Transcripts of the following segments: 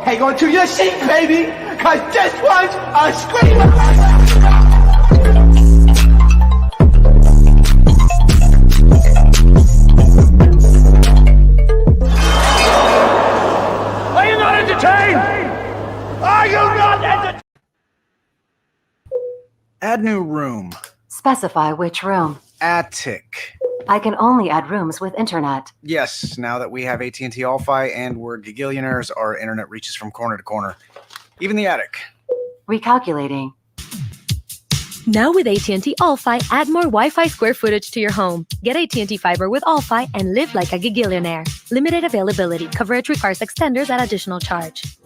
hang on to your seat, baby, cause this one's a screamer. Are you not entertained? Are you not entertained? Add new room. Specify which room. Attic. I can only add rooms with internet. Yes, now that we have AT&T All-Fi and we're gigillionaires, our internet reaches from corner to corner. Even the attic. Recalculating. Now with AT&T All-Fi, add more Wi-Fi square footage to your home. Get AT&T Fiber with All-Fi and live like a gigillionaire. Limited availability. Coverage requires extenders at additional charge.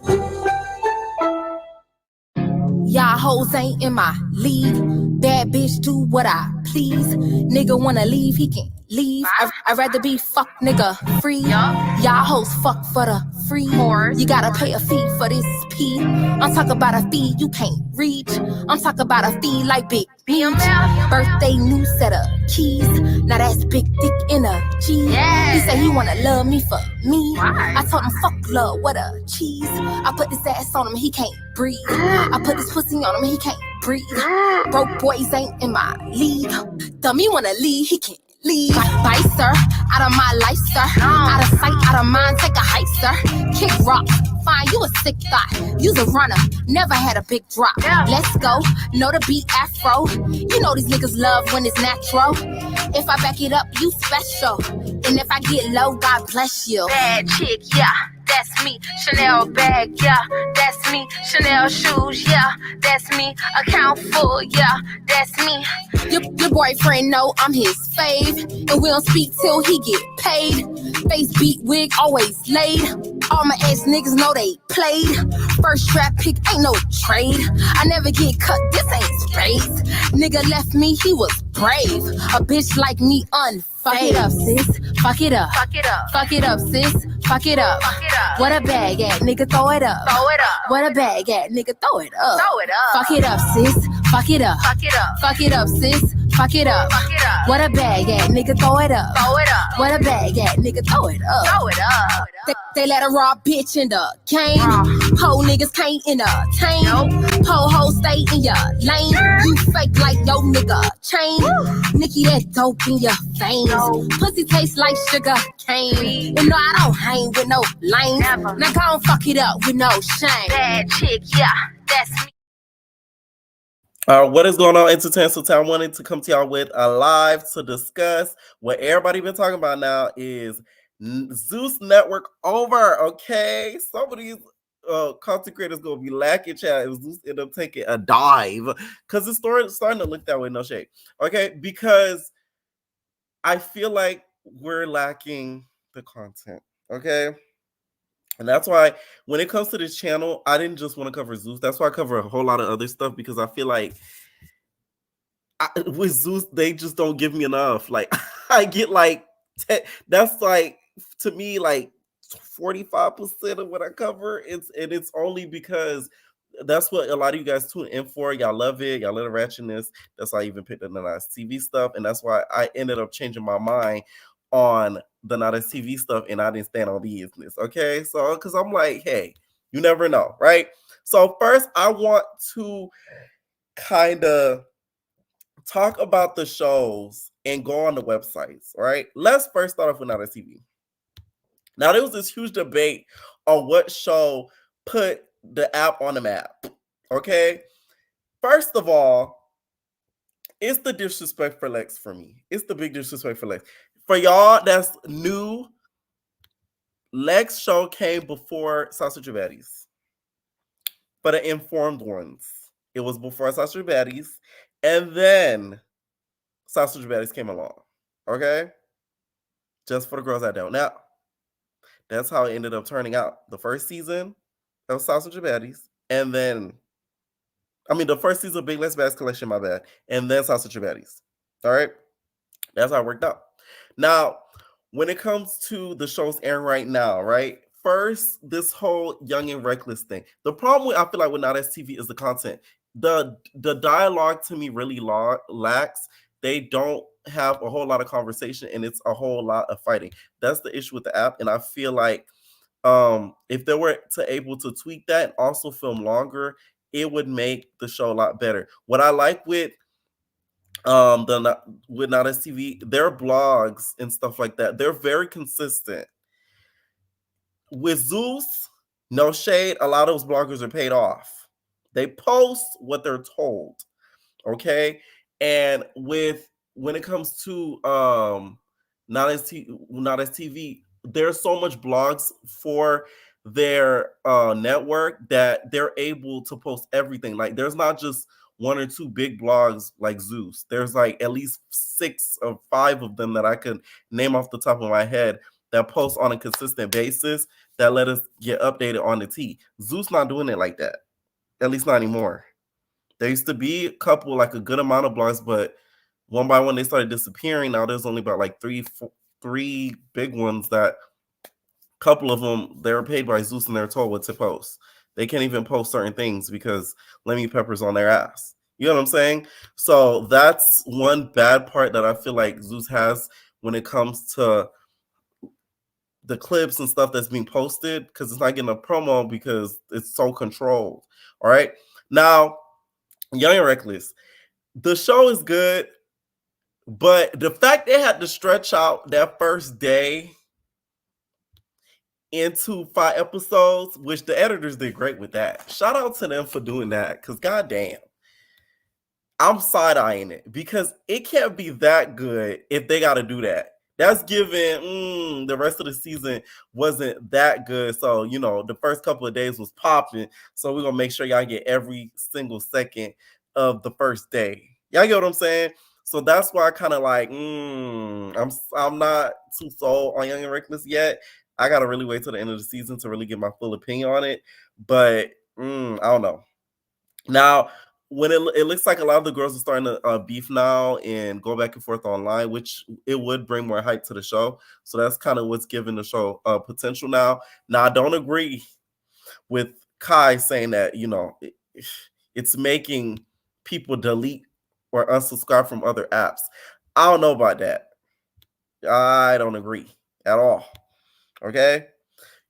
Y'all hoes ain't in my league. Bad bitch do what I please. Nigga wanna leave, he can leave. I'd rather be fuck nigga free. Y'all hoes fuck for the free. You gotta pay a fee for this pee. I'm talking about a fee you can't reach. I'm talking about a fee like Big Beach. Birthday new set of keys. Now that's big dick energy. He said he wanna love me for me. I told him fuck love, what a cheese. I put this ass on him, he can't breathe. I put this pussy on him, he can't breathe. Broke boys ain't in my league. Dummy wanna leave, he can't leave. Bye, sir. Out of my life, sir. Out of sight, out of mind, take a hike, sir. Kick rocks. Fine, you a sick thought. You's a runner, never had a big drop. Let's go, know the beat afro. You know these niggas love when it's natural. If I back it up, you special. And if I get low, God bless you. Bad chick, yeah, that's me. Chanel bag, yeah, that's me. Chanel shoes, yeah, that's me. Account full, yeah, that's me. Your boyfriend know I'm his fave, and we don't speak till he get paid. Face beat wig always laid. All my ex niggas know they played. First draft pick ain't no trade. I never get cut, this ain't spades. Nigga left me, he was brave. A bitch like me unfazed. Fuck it up, sis. Fuck it up. Fuck it up. Fuck it up, sis. Fuck it up. Fuck it up. What a bag at, nigga, throw it up. Throw it up. What a bag at, nigga, throw it up. Throw it up. Fuck it up, sis. Fuck it up. Fuck it up. Fuck it up, sis. Fuck it up. Fuck it up. What a bag at, nigga, throw it up. Throw it up. What a bag at, nigga, throw it up. Throw it up. They let a raw bitch in the game. Ho niggas can't entertain. Ho stay in your lane. You fake like yo nigga chain. Nikki, that dope in your veins. Pussy tastes like sugar cane. You know I don't hang with no lanes. Now go and fuck it up with no shame. Bad chick, yeah, that's me. What is going on, Entertainment Town? I wanted to come to y'all with a live to discuss what everybody been talking about now is Zeus Network over, okay? Some of these content creators gonna be lacking, chat, if Zeus end up taking a dive, because it's starting to look that way, no shade, okay? Because I feel like we're lacking the content, okay? And that's why when it comes to this channel, I didn't just want to cover Zeus. That's why I cover a whole lot of other stuff, because I feel like with Zeus, they just don't give me enough. Like I get like, that's like, to me, like 45% of what I cover. It's only because that's what a lot of you guys tune in for. Y'all love it. Y'all love the ratchetness. That's why I even picked up the Nowthatstv stuff. And that's why I ended up changing my mind on the Nowthatstv stuff, and I didn't stand on business. Okay, so because I'm like, hey, you never know, right? So first, I want to kind of talk about the shows and go on the websites. Right? Let's first start off with Nowthatstv. Now, there was this huge debate on what show put the app on the map. Okay, first of all, it's the disrespect for Lex for me. It's the big disrespect for Lex. For y'all that's new, Lex show came before Sausage Baddies. For the informed ones, it was before Sausage Baddies, and then Sausage Baddies came along. Okay? Just for the girls that don't know. That's how it ended up turning out. The first season of Sausage Baddies, and then, the first season of Big Let's Bass Collection, my bad, and then Sausage Baddies. All right? That's how it worked out. Now, when it comes to the shows airing right now, right? First, this whole Young and Reckless thing. The problem I feel like with Nowthatstv is the content. The dialogue to me really lacks. They don't have a whole lot of conversation, and it's a whole lot of fighting. That's the issue with the app, and I feel like if they were able to tweak that and also film longer, it would make the show a lot better. What I like with Nowthatstv, their blogs and stuff like that, they're very consistent. With Zeus, no shade, a lot of those bloggers are paid off. They post what they're told. Okay. And when it comes to Nowthatstv, there's so much blogs for their network that they're able to post everything. Like there's not just one or two big blogs like Zeus. There's like at least 6 or 5 of them that I could name off the top of my head that post on a consistent basis that let us get updated on the tea. Zeus not doing it like that, at least not anymore. There used to be a couple, like a good amount of blogs, but one by one they started disappearing. Now there's only about like three big ones that a couple of them they're paid by Zeus and they're told what to post. They can't even post certain things because Lemmy Pepper's on their ass. You know what I'm saying? So that's one bad part that I feel like Zeus has when it comes to the clips and stuff that's being posted, because it's not getting a promo because it's so controlled. All right. Now, Young and Reckless, the show is good, but the fact they had to stretch out that first day into 5 episodes, which the editors did great with that. Shout out to them for doing that, because goddamn, I'm side-eyeing it because it can't be that good if they got to do that. That's given the rest of the season wasn't that good. So, you know, the first couple of days was popping. So we're going to make sure y'all get every single second of the first day. Y'all get what I'm saying? So that's why I kind of like, I'm not too sold on Young and Reckless yet. I got to really wait till the end of the season to really get my full opinion on it. But I don't know. Now, when it looks like a lot of the girls are starting to beef now and go back and forth online, which it would bring more hype to the show. So that's kind of what's giving the show potential now. Now, I don't agree with Kai saying that, you know, it's making people delete or unsubscribe from other apps. I don't know about that. I don't agree at all. Okay?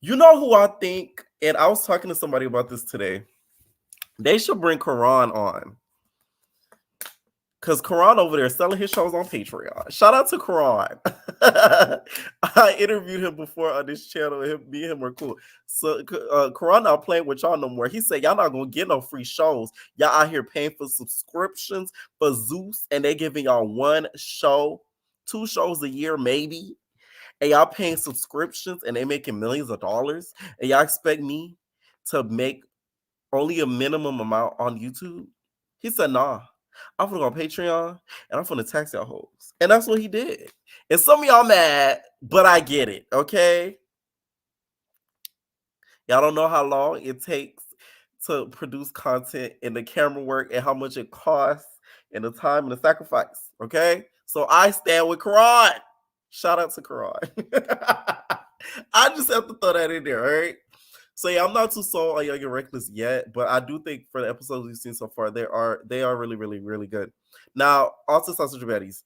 You know who I think, and I was talking to somebody about this today. They should bring Karan on. Because Karan over there selling his shows on Patreon. Shout out to Karan. I interviewed him before on this channel. Me and him were cool. So Karan not playing with y'all no more. He said, y'all not going to get no free shows. Y'all out here paying for subscriptions for Zeus. And they giving y'all 1 show, 2 shows a year maybe. And y'all paying subscriptions and they making millions of dollars. And y'all expect me to make only a minimum amount on YouTube? He said, nah, I'm gonna go on Patreon and I'm gonna tax y'all hoes. And that's what he did. And some of y'all mad, but I get it, okay? Y'all don't know how long it takes to produce content and the camera work and how much it costs and the time and the sacrifice, okay? So I stand with Karan. Shout out to Karan. I just have to throw that in there, all right? So yeah, I'm not too sold on Young and Reckless yet, but I do think for the episodes we've seen so far, they are really, really, really good. Now, also Sausage Baddies.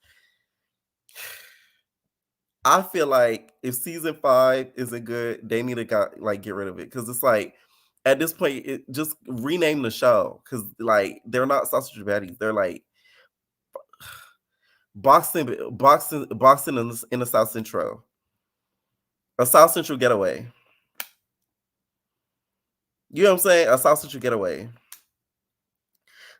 I feel like if season 5 isn't good, they need to get rid of it, because it's like at this point, just rename the show, because like they're not Sausage Baddies, they're like boxing in the South Central, a South Central getaway. You know what I'm saying? A South Central getaway.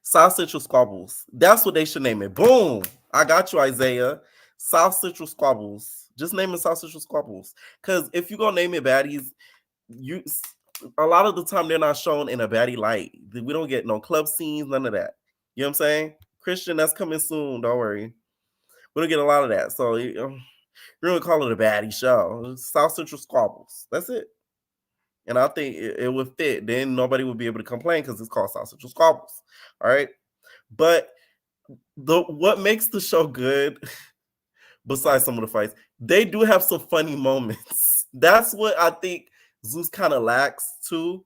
South Central Squabbles. That's what they should name it. Boom. I got you, Isaiah. South Central Squabbles. Just name it South Central Squabbles. Because if you're going to name it baddies, a lot of the time they're not shown in a baddie light. We don't get no club scenes, none of that. You know what I'm saying? Christian, that's coming soon. Don't worry. We don't get a lot of that. So you're going to call it a baddie show. South Central Squabbles. That's it. And I think it would fit. Then nobody would be able to complain because it's called South Central Squabbles. All right. But what makes the show good, besides some of the fights, they do have some funny moments. That's what I think Zeus kind of lacks too.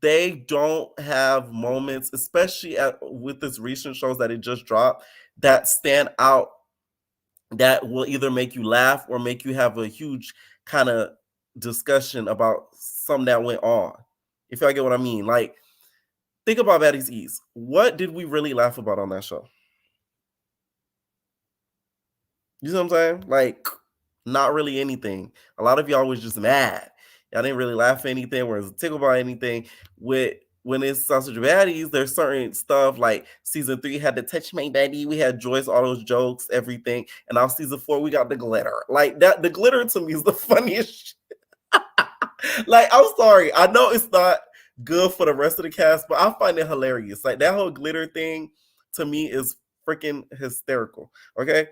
They don't have moments, especially with this recent shows that it just dropped, that stand out, that will either make you laugh or make you have a huge kind of discussion about something that went on. If y'all get what I mean. Like, think about Baddies East. What did we really laugh about on that show? You see what I'm saying? Like, not really anything. A lot of y'all was just mad. Y'all didn't really laugh at anything, or tickle about anything. When it's Sausage Baddies, there's certain stuff like season 3 had the touch my baby. We had Joyce, all those jokes, everything. And now season 4, we got the glitter. Like that, the glitter to me is the funniest shit. Like, I'm sorry. I know it's not good for the rest of the cast, but I find it hilarious. Like, that whole glitter thing to me is freaking hysterical. Okay.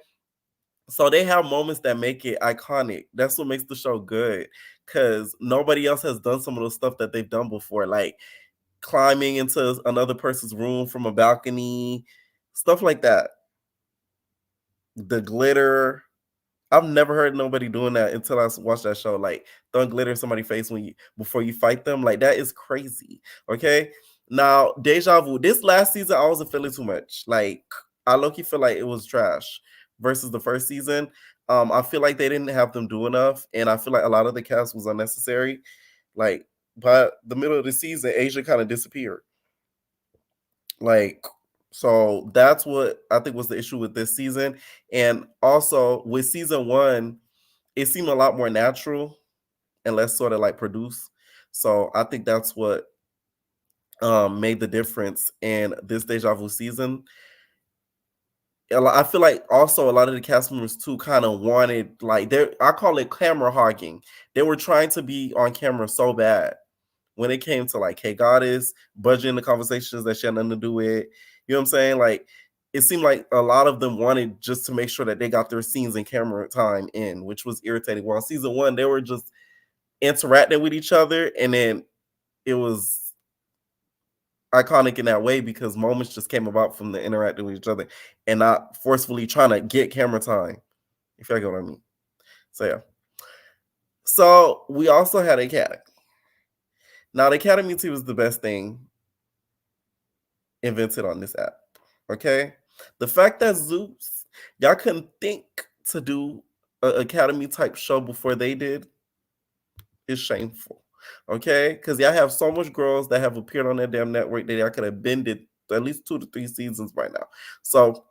So they have moments that make it iconic. That's what makes the show good, because nobody else has done some of the stuff that they've done before, like climbing into another person's room from a balcony, stuff like that. The glitter. I've never heard nobody doing that until I watched that show. Like, throwing glitter in somebody's face before you fight them. Like, that is crazy. Okay. Now, Deja Vu. This last season, I wasn't feeling too much. Like, I low-key feel like it was trash versus the first season. I feel like they didn't have them do enough, and I feel like a lot of the cast was unnecessary. Like, by the middle of the season, Asia kind of disappeared. Like, so that's what I think was the issue with this season. And also with season 1, it seemed a lot more natural and less sort of like produced. So I think that's what made the difference in this Deja Vu season. I feel like also a lot of the cast members too kind of wanted, like, I call it camera hogging. They were trying to be on camera so bad when it came to like Hey Goddess, budging the conversations that she had nothing to do with. You know what I'm saying? Like, it seemed like a lot of them wanted just to make sure that they got their scenes and camera time in, which was irritating. Well, on season 1, they were just interacting with each other, and then it was iconic in that way because moments just came about from the interacting with each other and not forcefully trying to get camera time, if you get what I mean. So yeah. So we also had Academy. Now the Academy team was the best thing invented on this app. Okay. The fact that Zeus, y'all couldn't think to do an Academy type show before they did is shameful. Okay, because y'all have so much girls that have appeared on that damn network that y'all could have bended at least 2 to 3 seasons by now. So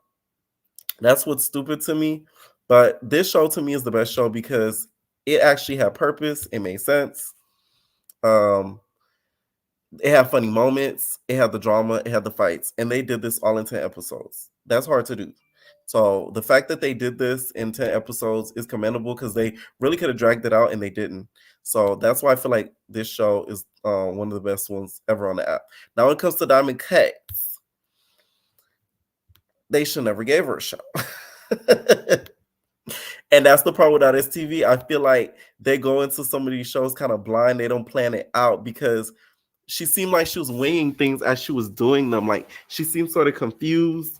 that's what's stupid to me. But this show to me is the best show because it actually had purpose. It made sense. It had funny moments. It had the drama. It had the fights. And they did this all in 10 episodes. That's hard to do. So the fact that they did this in 10 episodes is commendable because they really could have dragged it out and they didn't. So that's why I feel like this show is one of the best ones ever on the app. Now, when it comes to Diamond Cuts, they should never gave her a show. And that's the problem with Nowthatstv. I feel like they go into some of these shows kind of blind. They don't plan it out because she seemed like she was winging things as she was doing them. Like, she seemed sort of confused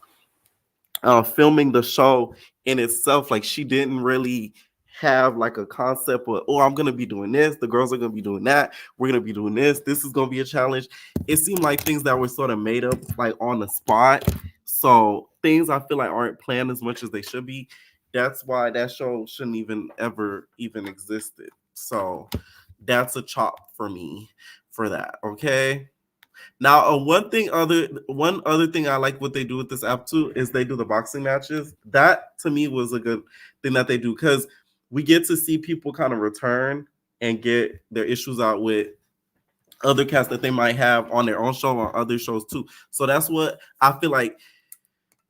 filming the show in itself. Like, she didn't really have like a concept of, oh, I'm gonna be doing this, the girls are gonna be doing that, we're gonna be doing this is gonna be a challenge. It seemed like things that were sort of made up like on the spot. So things I feel like aren't planned as much as they should be. That's why that show shouldn't even ever even existed. So that's a chop for me for that. Okay. Now, one other thing I like what they do with this app too is they do the boxing matches. That to me was a good thing that they do because we get to see people kind of return and get their issues out with other cast that they might have on their own show or other shows too. So that's what I feel like.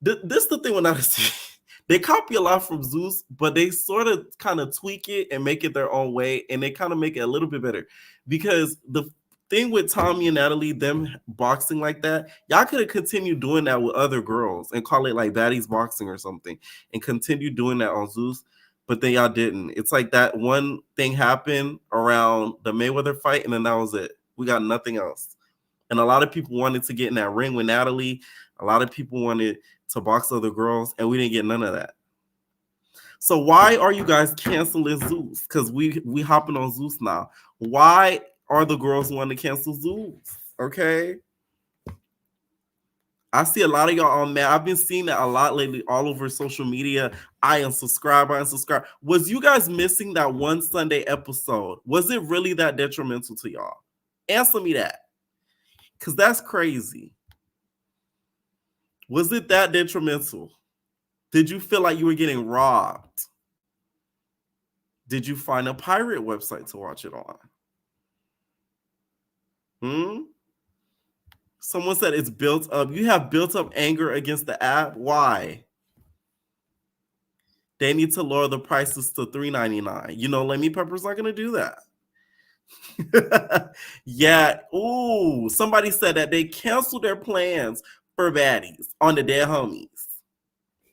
This is the thing with Nowthatstv. They copy a lot from Zeus, but they sort of kind of tweak it and make it their own way, and they kind of make it a little bit better. Because the thing with Tommy and Natalie, them boxing like that, y'all could have continued doing that with other girls and call it like Baddies Boxing or something and continue doing that on Zeus, but then y'all didn't. It's like that one thing happened around the Mayweather fight, and then that was it. We got nothing else. And a lot of people wanted to get in that ring with Natalie. A lot of people wanted to box other girls, and we didn't get none of that. So why are you guys canceling Zeus? Because we hopping on Zeus now. Why are the girls wanting to cancel Zeus? Okay. I see a lot of y'all on that. I've been seeing that a lot lately all over social media. I unsubscribe. Was you guys missing that one Sunday episode? Was it really that detrimental to y'all? Answer me that. Because that's crazy. Was it that detrimental? Did you feel like you were getting robbed? Did you find a pirate website to watch it on? Someone said it's built up. You have built up anger against the app. Why? They need to lower the prices to $3.99. You know, Lemmy Pepper's not going to do that. Yeah. Ooh, somebody said that they canceled their plans for baddies on the dead homies.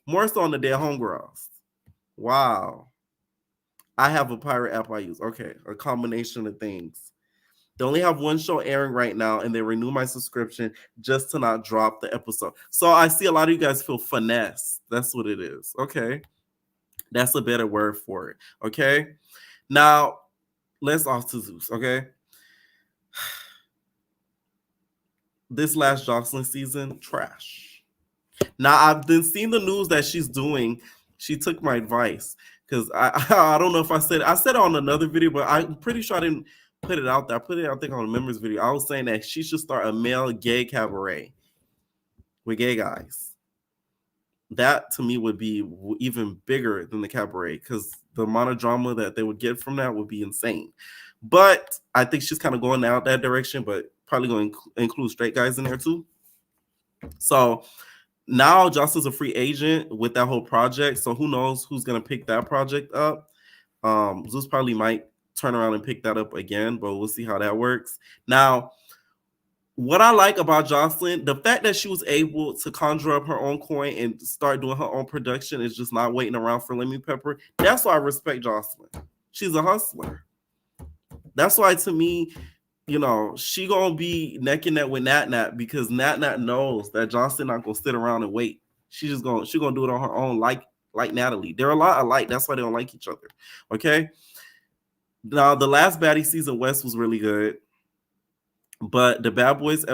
More so on the dead homegirls. Wow. I have a pirate app I use. Okay, a combination of things. They only have one show airing right now, and they renew my subscription just to not drop the episode. So I see a lot of you guys feel finesse. That's what it is. Okay. That's a better word for it. Okay. Now, let's off to Zeus. Okay. This last Jocelyn season, trash. Now, I've been seeing the news that she's doing. She took my advice because I don't know if I said it on another video, but I'm pretty sure I didn't put it out there. I put it, I think, on a members video. I was saying that she should start a male gay cabaret with gay guys. That to me would be even bigger than the cabaret because the amount of drama that they would get from that would be insane. But I think she's kind of going out that direction, but probably going to include straight guys in there too. So now Jocelyn's a free agent with that whole project. So who knows who's going to pick that project up. Zeus probably might turn around and pick that up again, but we'll see how that works. Now, what I like about Jocelyn, the fact that she was able to conjure up her own coin and start doing her own production is just not waiting around for Lemmy Pepper. That's why I respect Jocelyn. She's a hustler. That's why, to me, you know, she gonna be neck and neck with Nat because Nat knows that Jocelyn not gonna sit around and wait. She gonna do it on her own, like Natalie. They're a lot alike. That's why they don't like each other. Okay. Now, the last baddie season, West, was really good. But the Bad Boys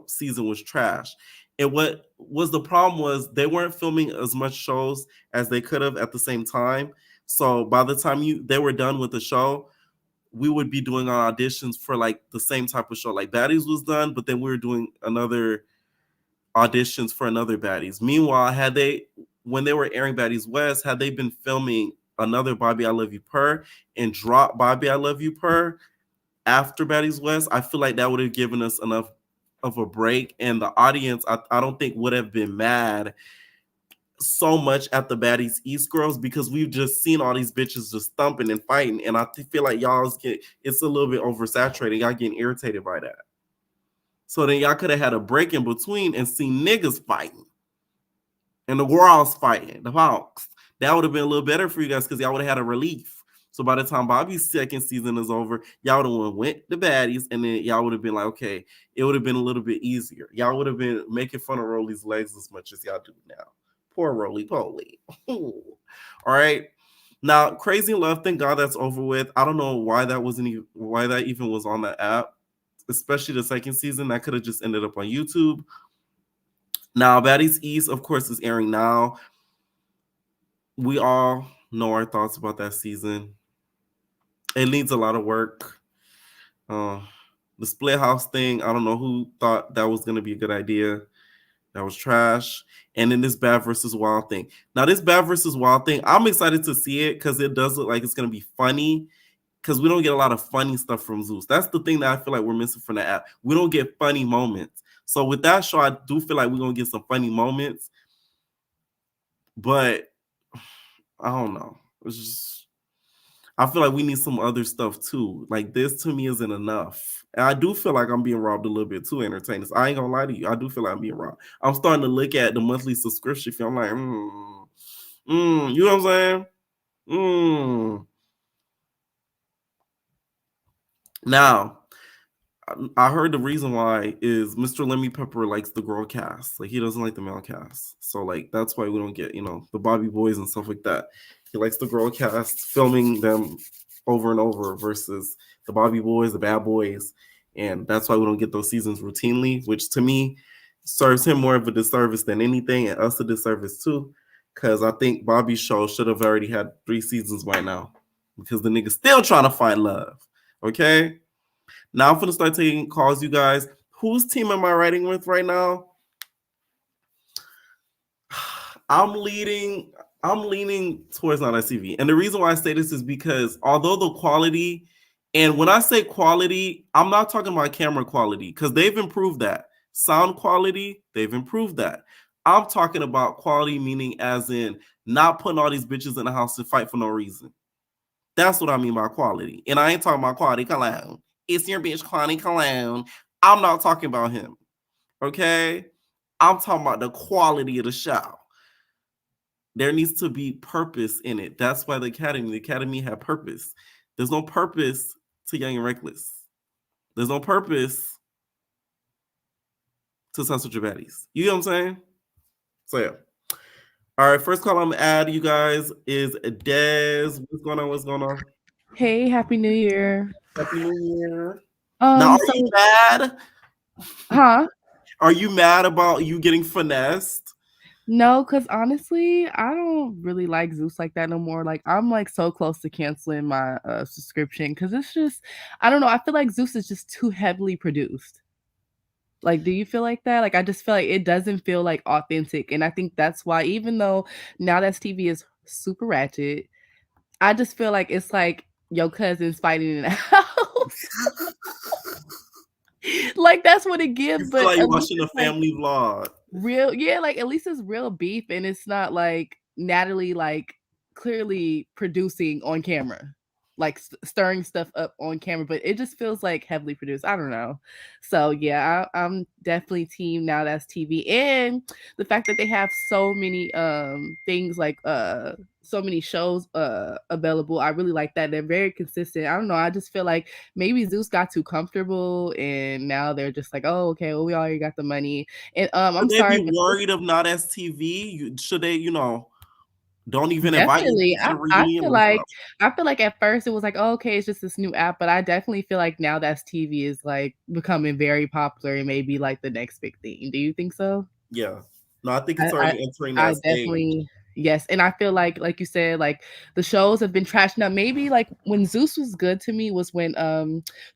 season was trash. And what was the problem was they weren't filming as much shows as they could have at the same time. So by the time they were done with the show, we would be doing our auditions for like the same type of show. Like Baddies was done, but then we were doing another auditions for another Baddies. Meanwhile, when they were airing Baddies West, had they been filming another Bobby I Love You Purr and drop Bobby I Love You Purr after Baddies West, I feel like that would have given us enough of a break, and the audience, I don't think would have been mad so much at the Baddies East girls because we've just seen all these bitches just thumping and fighting, and I feel like it's a little bit oversaturated. Y'all getting irritated by that. So then y'all could have had a break in between and seen niggas fighting and the girls fighting, the punks. That would have been a little better for you guys because y'all would have had a relief. So by the time Bobby's second season is over, y'all would have went to Baddies, and then y'all would have been like, okay, it would have been a little bit easier. Y'all would have been making fun of Rolly's legs as much as y'all do now. Poor Roly Poly. All right. Now, Crazy in Love, thank God that's over with. I don't know why that even was on the app, especially the second season. That could have just ended up on YouTube. Now, Baddies East, of course, is airing now. We all know our thoughts about that season. It needs a lot of work. The split house thing, I don't know who thought that was going to be a good idea. That was trash. And then this Bad versus Wild thing. Now, this Bad versus Wild thing, I'm excited to see it because it does look like it's going to be funny because we don't get a lot of funny stuff from Zeus. That's the thing that I feel like we're missing from the app. We don't get funny moments. So with that show, I do feel like we're going to get some funny moments. But I don't know. It's just... I feel like we need some other stuff too. Like this to me isn't enough. And I do feel like I'm being robbed a little bit too, entertainers. I ain't gonna lie to you. I do feel like I'm being robbed. I'm starting to look at the monthly subscription fee. I'm like, you know what I'm saying? Now, I heard the reason why is Mr. Lemmy Pepper likes the girl cast. Like he doesn't like the male cast. So like that's why we don't get, the Bobby Boys and stuff like that. He likes the girl cast, filming them over and over versus the Bobby Boys, the Bad Boys. And that's why we don't get those seasons routinely, which to me serves him more of a disservice than anything, and us a disservice too. Because I think Bobby's show should have already had 3 seasons by now. Because the nigga's still trying to find love. Okay? Now I'm gonna start taking calls, you guys. Whose team am I writing with right now? I'm leaning towards Nowthatstv. And the reason why I say this is because although the quality, and when I say quality, I'm not talking about camera quality, because they've improved that. Sound quality, they've improved that. I'm talking about quality, meaning as in not putting all these bitches in the house to fight for no reason. That's what I mean by quality. And I ain't talking about Quality Cologne. It's your bitch Quality Cologne. I'm not talking about him. Okay? I'm talking about the quality of the show. There needs to be purpose in it. That's why the Academy had purpose. There's no purpose to Young and Reckless. There's no purpose to Such Your Baddies. You know what I'm saying? So yeah. All right, first call I'm gonna add, you guys, is Dez. What's going on? Hey, Happy New Year. Happy New Year. Now, are you mad? Huh? Are you mad about you getting finessed? No, because honestly, I don't really like Zeus like that no more. Like, I'm like so close to canceling my subscription because it's just, I don't know. I feel like Zeus is just too heavily produced. Like, do you feel like that? Like, I just feel like it doesn't feel like authentic. And I think that's why, even though Nowthatstv is super ratchet, I just feel like it's like your cousins fighting in the house. Like, that's what it gives. You but feel like at you're least watching a it's, like, family vlog. real, yeah, like at least it's real beef and it's not like Natalie like clearly producing on camera, like stirring stuff up on camera, but it just feels like heavily produced. I don't know. So yeah, I'm definitely team Nowthatstv, and the fact that they have so many things like so many shows available. I really like that. They're very consistent. I don't know. I just feel like maybe Zeus got too comfortable and now they're just like, oh, okay, well, we already got the money. And I'm Should sorry. they be worried of Nowthatstv? Should they, don't even invite Definitely. you to the I reunion feel or like stuff? I feel like at first it was like, oh, okay, it's just this new app, but I definitely feel like Nowthatstv is like becoming very popular and maybe like the next big thing. Do you think so? Yeah. No, I think it's I, already entering I that stage. definitely, yes, and I feel like you said, like the shows have been trashed. Now maybe like when Zeus was good to me was when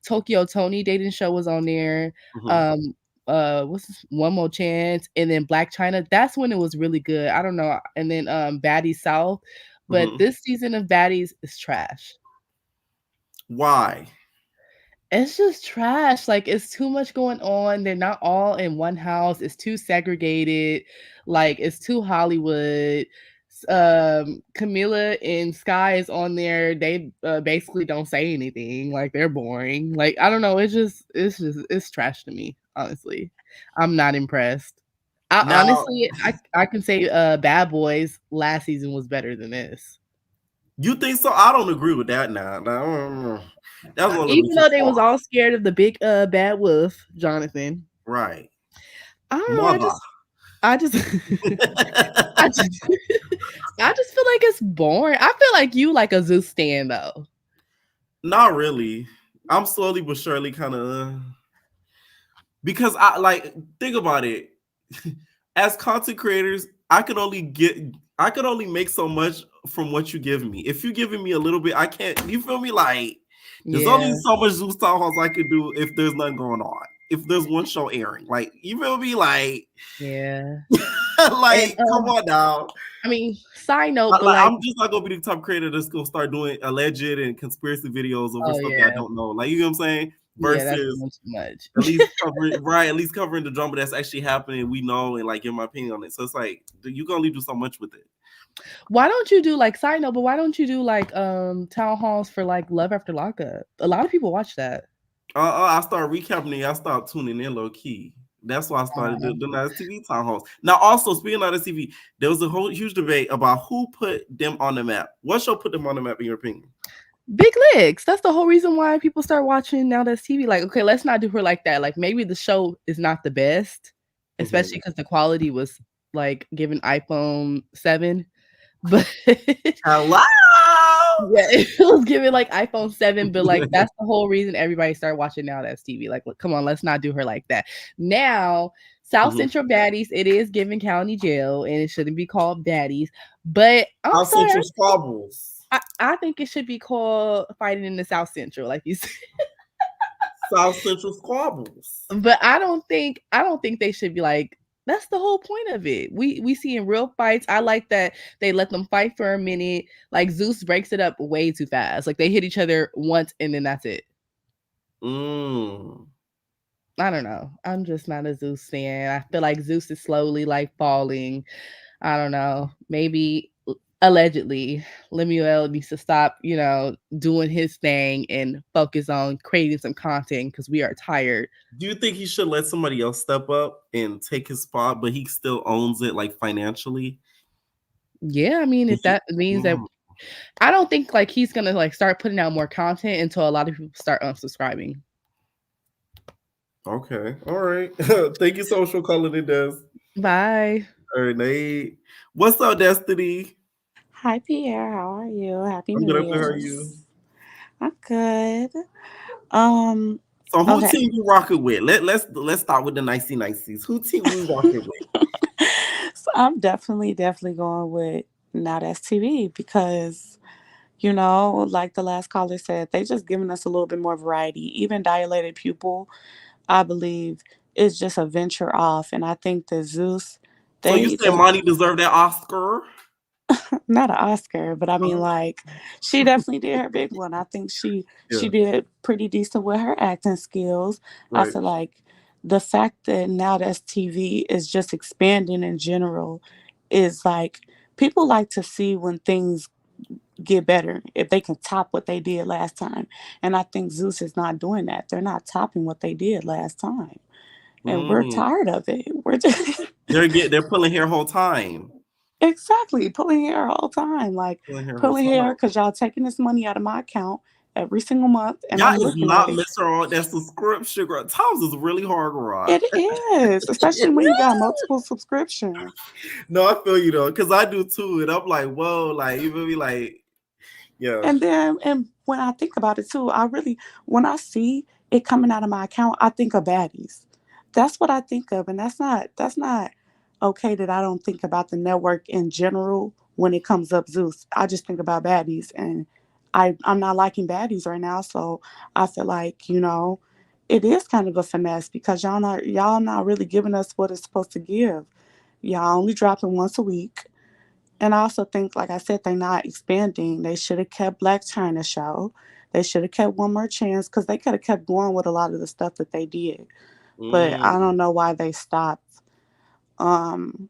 Tokyo Tony dating show was on there. Mhm. What's this? One More Chance, and then Black China. That's when it was really good. I don't know, and then Baddies South. But Mhm. this season of Baddies is trash. Why? It's just trash. Like, it's too much going on. They're not all in one house. It's too segregated. Like, it's too Hollywood. Camila and Sky is on there. They basically don't say anything. Like, they're boring. Like, I don't know. It's trash to me, honestly. I'm not impressed. Now, I can say Bad Boys last season was better than this. you think so? I don't agree with that now. That's a little bit Even too though they was far. all scared of the big bad wolf, Jonathan. Right. I don't know. Mother. I just I just I just feel like it's boring. I feel like you like a Zeus stan though. Not really. I'm slowly but surely kind of because I like think about it. As content creators, I can only make so much from what you give me. If you're giving me a little bit, I can't. You feel me? Like there's only so much Zeus Town Halls I can do if there's nothing going on. If there's one show airing, like you feel me? Like yeah. like And, come on now. I mean, side note, but Like, like, I'm just not gonna be the top creator that's gonna start doing alleged and conspiracy videos over oh stuff that yeah, I don't know. Like you know what I'm saying? yeah, that's Versus too much. at least covering the drama that's actually happening. We know and like give my opinion on it. So it's like you can only do so much with it. Why don't you do like side note? But why don't you do like town halls for like Love After Lockup? A lot of people watch that. I started recapping it. I started tuning in low key. That's why I started the Nowthatstv town halls. Now, also speaking of Nowthatstv, there was a whole huge debate about who put them on the map. What show put them on the map in your opinion? Big Licks. That's the whole reason why people start watching Nowthatstv. Like, okay, let's not do her like that. Like, maybe the show is not the best, especially because the quality was like given iPhone 7. But Hello. yeah, it was given like iPhone 7, but like that's the whole reason everybody started watching Nowthatstv. Like, look, come on, let's not do her like that. Now, South Central Baddies, it is given county jail, and it shouldn't be called Baddies. But I'm South sorry, Central Squabbles. I think it should be called Fighting in the South Central, like you said. South Central Squabbles. But I don't think they should be like. That's the whole point of it. We see in real fights. I like that they let them fight for a minute. Like Zeus breaks it up way too fast. Like they hit each other once and then that's it. I don't know. I'm just not a Zeus fan. I feel like Zeus is slowly like falling. I don't know. Maybe allegedly Lemuel needs to stop, doing his thing and focus on creating some content because we are tired. Do you think he should let somebody else step up and take his spot, but he still owns it like financially? Yeah, I mean, if that means that, I don't think like he's gonna like start putting out more content until a lot of people start unsubscribing. Okay, all right. Thank you so much for calling in, Des. Bye. All right, Nate. What's up, Destiny? Hi, Pierre. How are you? Happy I'm New good. Year. How are you? I'm good. So who Okay. team you rocking with? Let's start with the nicey niceys. Who team we rocking with? So I'm definitely going with Nowthatstv because, like the last caller said, they just giving us a little bit more variety. Even Dilated Pupil, I believe, is just a venture off, and I think that Zeus. So you said Monty deserved that Oscar? Not an Oscar, but I mean, like, she definitely did her big one. I think she did pretty decent with her acting skills. Right. I feel like the fact that Nowthatstv is just expanding in general is like, people like to see when things get better, if they can top what they did last time. And I think Zeus is not doing that. They're not topping what they did last time. And we're tired of it. We're just they're pulling hair whole time. Exactly, pulling hair all the time, like pulling hair because y'all taking this money out of my account every single month, and y'all I'm is looking not at it. missing on that subscription. Girl. Times is really hard, right? It is, especially when you got multiple subscriptions. No, I feel you though, because I do too, and I'm like, whoa, like you feel me, like, yeah. And then, and when I think about it too, when I see it coming out of my account, I think of baddies. That's what I think of, and that's not okay that I don't think about the network in general when it comes up Zeus. I just think about baddies, and I'm not liking baddies right now, so I feel like, it is kind of a finesse because y'all not really giving us what it's supposed to give. Y'all only dropping once a week. And I also think, like I said, they're not expanding. They should have kept Black China Show. They should have kept One More Chance because they could have kept going with a lot of the stuff that they did. But I don't know why they stopped. And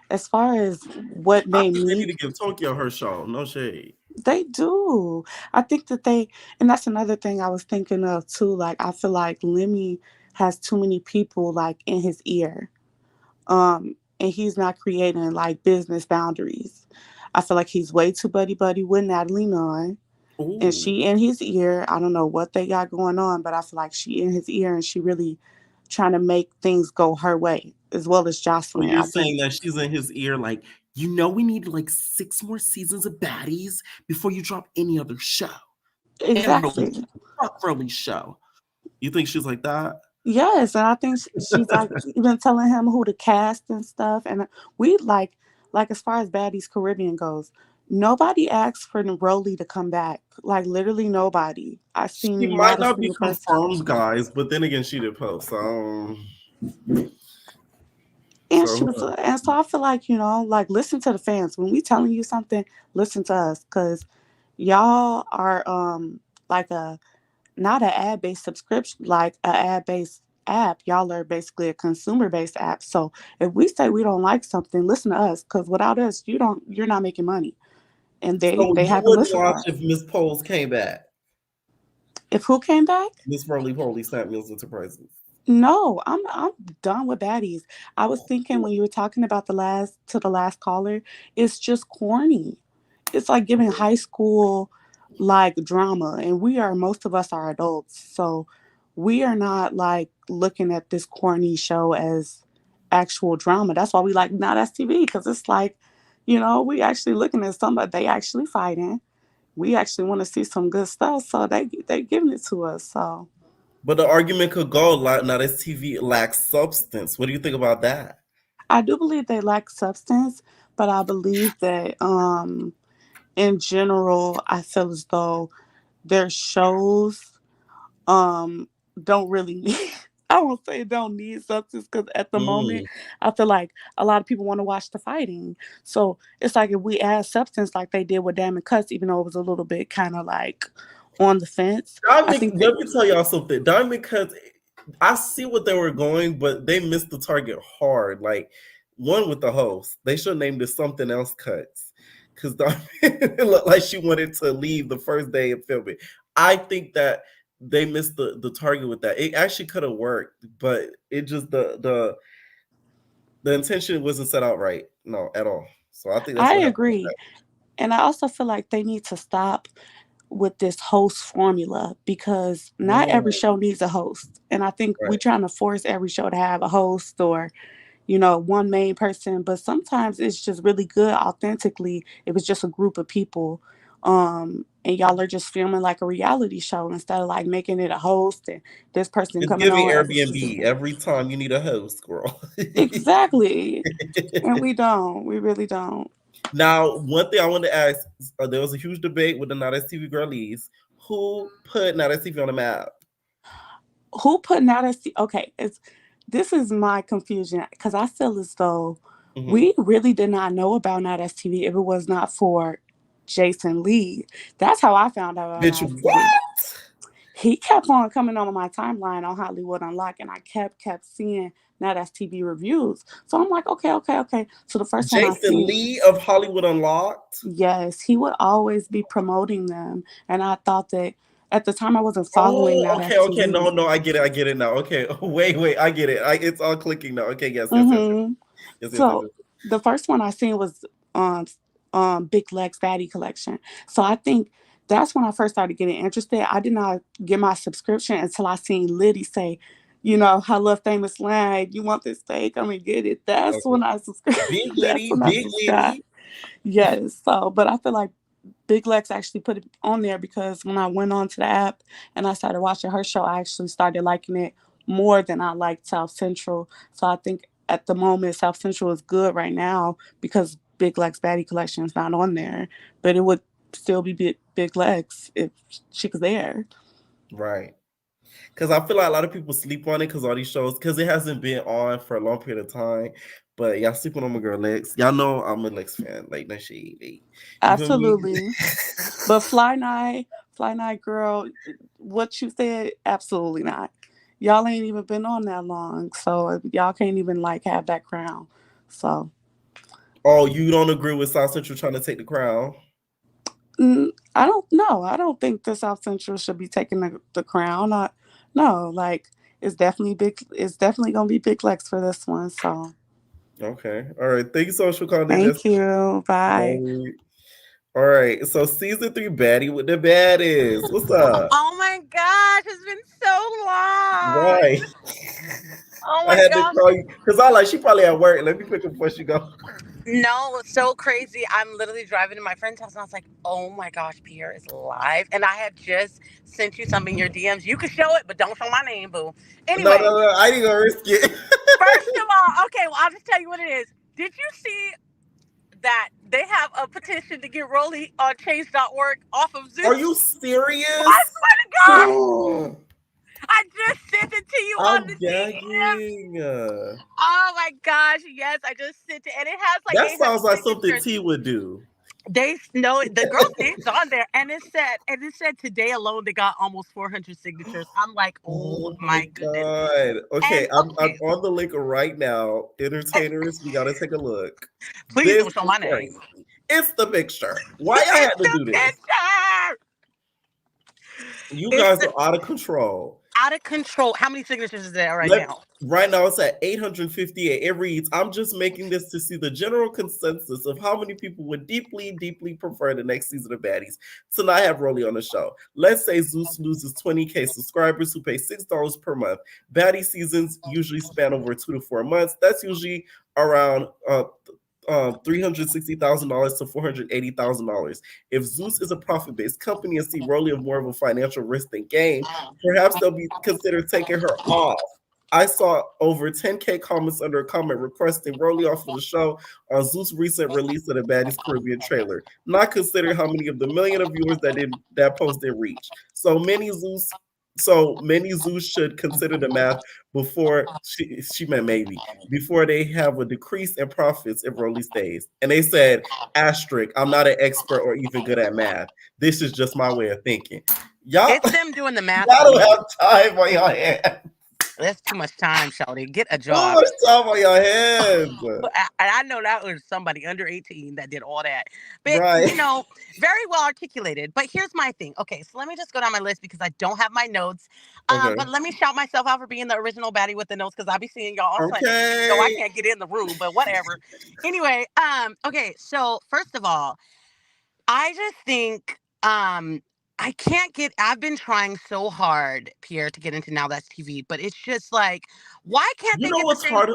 as far as what made me, they need to give Tokyo her show. No shade. They do. I think that and that's another thing I was thinking of too. Like, I feel like Lemmy has too many people like in his ear. And he's not creating like business boundaries. I feel like he's way too buddy with Natalie Nunn. Ooh. And she in his ear. I don't know what they got going on, but I feel like she in his ear and she really trying to make things go her way, as well as Jocelyn. So you're saying that she's in his ear, like, we need like 6 more seasons of baddies before you drop any other show. Exactly. Really show. You think she's like that? Yes, and I think she's like even telling him who to cast and stuff. And we like as far as Baddies Caribbean goes, nobody asked for Neroli to come back. Like literally nobody. I seen. She might not be confirmed, guys, but then again, she did post. And so I feel like, like, listen to the fans. When we telling you something, listen to us, because y'all are like not an ad-based subscription, like an ad-based app. Y'all are basically a consumer-based app. So if we say we don't like something, listen to us, because without us, you're not making money. And they haven't listened. Watch if Miss Poles came back. If who came back? Miss Roly Poly Snap Meals Enterprises. No, I'm done with baddies. I was thinking when you were talking about the last caller, it's just corny. It's like giving high school like drama, and most of us are adults, so we are not like looking at this corny show as actual drama. That's why we like Nowthatstv, because it's like, we actually looking at somebody, they actually fighting. We actually want to see some good stuff, so they giving it to us. So But the argument could go like, now this TV lacks substance. What do you think about that? I do believe they lack substance, but I believe that in general, I feel as though their shows don't really need, I won't say don't need substance because at the moment Mm. I feel like a lot of people want to watch the fighting. So it's like if we add substance like they did with Diamond Cuts, even though it was a little bit kind of like on the fence. I think Let me tell y'all something. Diamond Cuts, I see what they were going, but they missed the target hard. Like one with the host, they should have named it something else cuts. Because it looked like she wanted to leave the first day of filming. I think that they missed the target with that. It actually could have worked, but it just the intention wasn't set out right. No, at all. So I think that's I what happened with agree. And I also feel like they need to stop with this host formula because not every that. show needs a host. And I think Right. we're trying to force every show to have a host or, one main person. But sometimes it's just really good authentically. It was just a group of people. And y'all are just filming like a reality show instead of like making it a host and this person It's coming giving on. Airbnb every time you need a host, girl. Exactly. And we don't. We really don't. Now, one thing I wanted to ask, there was a huge debate with the Nowthatstv girlies. Who put Nowthatstv on the map? Who put Nowthatstv? Okay, this is my confusion because I feel as though we really did not know about Nowthatstv if it was not for Jason Lee. That's how I found out about Bitch, Nowthatstv. what? He kept on coming on my timeline on Hollywood Unlocked, and I kept seeing Nowthatstv reviews. So I'm like, okay. So the first one I Jason seen, Lee of Hollywood Unlocked? yes, he would always be promoting them, and I thought that at the time I wasn't following Okay. Nowthatstv. No, I get it now. Okay, wait, I get it. It's all clicking now. Okay, yes. So the first one I seen was Big Legs Fatty Collection. So I think that's when I first started getting interested. I did not get my subscription until I seen Liddy say, I love famous line. You want this steak? I'm gonna get it. That's when I subscribed. Big That's Liddy, when I Big subscribed. Liddy. Yes. So, but I feel like Big Lex actually put it on there because when I went onto the app and I started watching her show, I actually started liking it more than I liked South Central. So I think at the moment South Central is good right now because Big Lex Baddie Collection is not on there, but it would still be Big Lex if she was there. Right. Because I feel like a lot of people sleep on it because all these shows, because it hasn't been on for a long period of time. But y'all sleeping on my girl Lex. Y'all know I'm a Lex fan. Like, no shade. Absolutely. But Fly Night girl, what you said, absolutely not. Y'all ain't even been on that long, so y'all can't even like have that crown. So, oh, you don't agree with South Central trying to take the crown? I don't know. I don't think the South Central should be taking the crown. No, like it's definitely big. It's definitely gonna be Big Lex for this one. So, okay, all right. Thank you so much for calling in. thank you. Bye. All right, so season 3 baddie with the baddies. What's up? Oh my gosh, it's been so long. Right. Oh I my had gosh. to call you because I like she probably at work. Let me pick up before she go. No, it's so crazy. I'm literally driving to my friend's house and I was like, oh my gosh, Pierre is live. And I had just sent you some in your DMs. You can show it, but don't show my name, boo. Anyway. No, I ain't gonna risk it. First of all, okay, well, I'll just tell you what it is. Did you see that they have a petition to get Rolly on change.org off of Zeus? Are you serious? I swear to God. I just sent it to you on the gagging. DM. Oh my gosh, yes, I just sent it. And it has like That sounds like something signatures. T would do. They know the girl's name's on there, and it said today alone they got almost 400 signatures. I'm like, oh my goodness. God. Okay, And, I'm on the link right now. Entertainers, we gotta take a look. Please don't show my name. It's the picture. Why I had to do this? Picture! You guys are out of control. Out of control. How many signatures is there now? Right now it's at 858. It reads, I'm just making this to see the general consensus of how many people would deeply, deeply prefer the next season of Baddies to not have Rolly on the show. Let's say Zeus loses 20K subscribers who pay $6 per month. Baddie seasons usually span over 2 to 4 months. That's usually around $360,000 to $480,000. If Zeus is a profit-based company and see Rolly as more of a financial risk than gain, perhaps they'll be considered taking her off. I saw over 10K comments under a comment requesting Rolly off of the show on Zeus' recent release of the Baddies Caribbean trailer, not considering how many of the million of viewers that post did reach. So many Zeus should consider the math before she meant maybe before they have a decrease in profits if Rolly stays. And they said, asterisk, I'm not an expert or even good at math. This is just my way of thinking. Y'all, It's them doing the math. y'all don't have time on your hands. That's too much time, Shawty. Get a Too job. much time on your hands. I know that was somebody under 18 that did all that. But, Right. very well articulated. But here's my thing. Okay, so let me just go down my list because I don't have my notes. Okay. But let me shout myself out for being the original baddie with the notes because I'll be seeing y'all on Sunday. So I can't get in the room, but whatever. Anyway, okay, so first of all, I just think I've been trying so hard, Pierre, to get into Now That's TV, but it's just like, why can't they get what's the same? hard?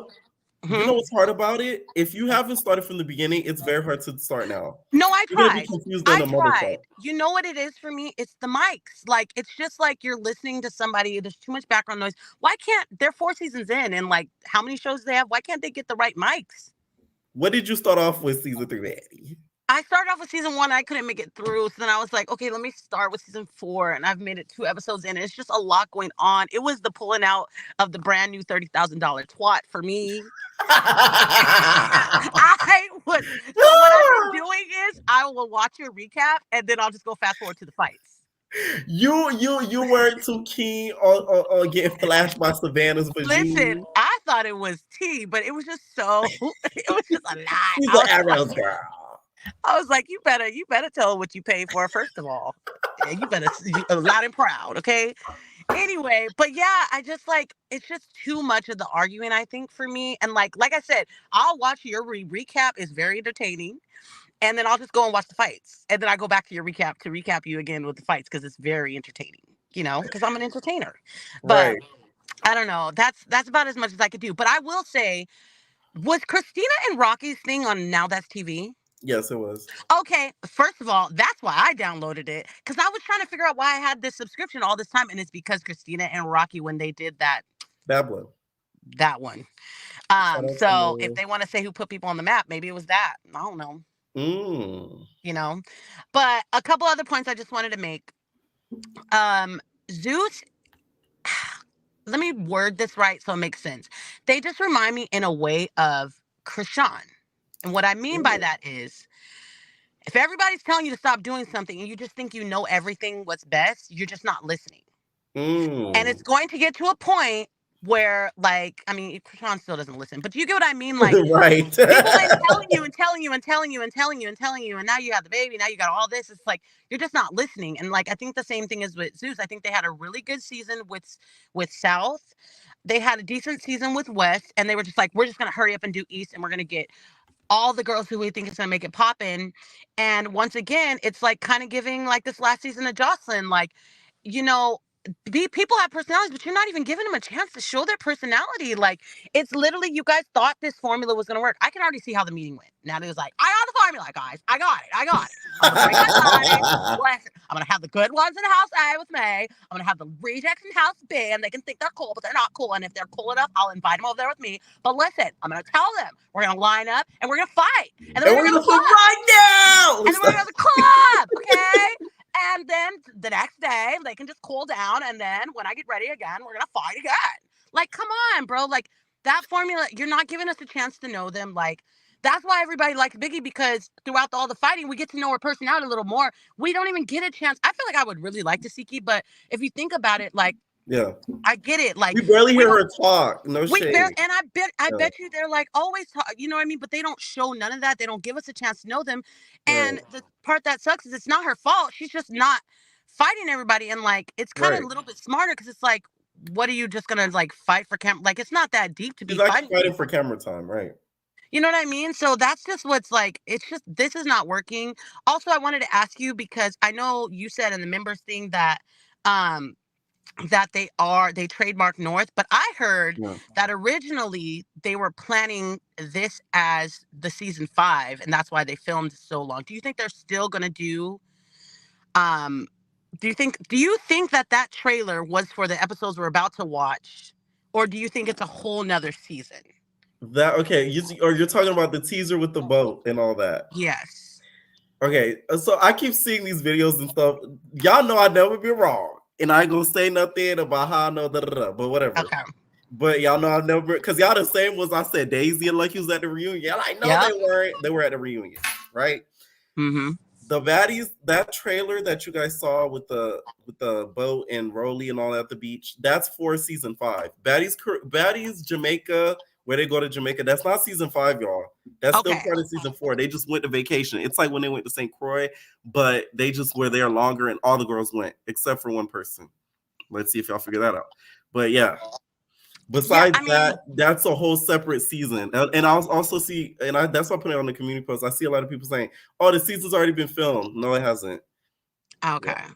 You know what's hard about it? If you haven't started from the beginning, it's very hard to start now. No, I You're gonna be tried. confused in a motherfucker. You know what it is for me? It's the mics. Like, it's just like you're listening to somebody. There's too much background noise. Why can't they're 4 seasons in and like how many shows they have? Why can't they get the right mics? What did you start off with season 3, Maddie? I started off with season 1. I couldn't make it through. So then I was like, okay, let me start with season 4. And I've made it 2 episodes in. And it's just a lot going on. It was the pulling out of the brand new $30,000 twat for me. I would. So what I've been doing is I will watch your recap and then I'll just go fast forward to the fights. You weren't too keen on getting flashed by Savannah's vagina. Listen, I thought it was tea, but it was just it was just a lie. She's an Arrows girl. I was like, you better tell her what you paid for, first of all. Yeah, you better loud and proud, okay? Anyway, but yeah, I just like, it's just too much of the arguing, I think, for me. And like I said, I'll watch your recap. It's very entertaining. And then I'll just go and watch the fights. And then I go back to your recap to recap you again with the fights because it's very entertaining, because I'm an entertainer. But Right. I don't know. That's about as much as I could do. But I will say, was Christina and Rocky's thing on Now That's TV? Yes, it was. Okay, first of all, that's why I downloaded it. Because I was trying to figure out why I had this subscription all this time. And it's because Christina and Rocky, when they did that one. That one. So if they want to say who put people on the map, maybe it was that. I don't know. But a couple other points I just wanted to make. Zeus, let me word this right so it makes sense. They just remind me in a way of Krishan. And what I mean by that is, if everybody's telling you to stop doing something and you just think you know everything what's best, you're just not listening. And it's going to get to a point where, like, I mean, Krishan still doesn't listen, but do you get what I mean? Like, right. People are telling you and telling you and telling you and telling you and telling you, and now you have the baby, now you got all this. It's like, you're just not listening. And like, I think the same thing is with Zeus. I think they had a really good season with South. They had a decent season with West, and they were just like, we're just going to hurry up and do East, and we're going to get all the girls who we think is going to make it poppin'. And once again, it's like kind of giving like this last season of Jocelyn, like, people have personalities, but you're not even giving them a chance to show their personality. Like, it's literally, you guys thought this formula was going to work. I can already see how the meeting went. Natalie was like, I got the formula, guys. I got it. I'm going to bring my body. I'm going to have the good ones in house A with me. I'm going to have the rejects in house B, and they can think they're cool, but they're not cool. And if they're cool enough, I'll invite them over there with me. But listen, I'm going to tell them we're going to line up and we're going to fight. And then we're going to fight right now. And then we're going to the club, okay? And then the next day, they can just cool down. And then when I get ready again, we're going to fight again. Like, come on, bro. Like, that formula, you're not giving us a chance to know them. Like, that's why everybody likes Biggie, because throughout all the fighting, we get to know her personality a little more. We don't even get a chance. I feel like I would really like to see Key, but if you think about it, like, yeah, I get it. Like, we barely hear her talk. No shade. And I bet you they're like always talk, you know what I mean? But they don't show none of that. They don't give us a chance to know them. And the part that sucks is it's not her fault. She's just not fighting everybody. And like, it's kind of a little bit smarter, because it's like, what are you just gonna like fight for camera? Like, it's not that deep to be fighting for camera time, right? You know what I mean? So that's just what's like, it's just, this is not working. Also, I wanted to ask you, because I know you said in the members thing that that they trademark North, but I heard that originally they were planning this as the season 5, and that's why they filmed so long. Do you think they're still gonna do? Do you think that trailer was for the episodes we're about to watch, or do you think it's a whole nother season? You're talking about the teaser with the boat and all that. Yes. Okay, so I keep seeing these videos and stuff. Y'all know I never be wrong. And I ain't gonna say nothing about how I know but whatever. Okay. But y'all know I've never, because y'all the same was I said Daisy and Lucky was at the reunion. I know they weren't. They were at the reunion, right? Mm-hmm. The baddies, that trailer that you guys saw with the boat and Rolly and all at the beach, that's for season 5. Baddies Jamaica, where they go to Jamaica, that's not season 5, y'all. That's still part of season 4. They just went to vacation. It's like when they went to St. Croix, but they just were there longer and all the girls went, except for one person. Let's see if y'all figure that out. But yeah. Besides that, that's a whole separate season. And I'll also see, that's why I put it on the community post. I see a lot of people saying, oh, the season's already been filmed. No, it hasn't. Okay. Yeah.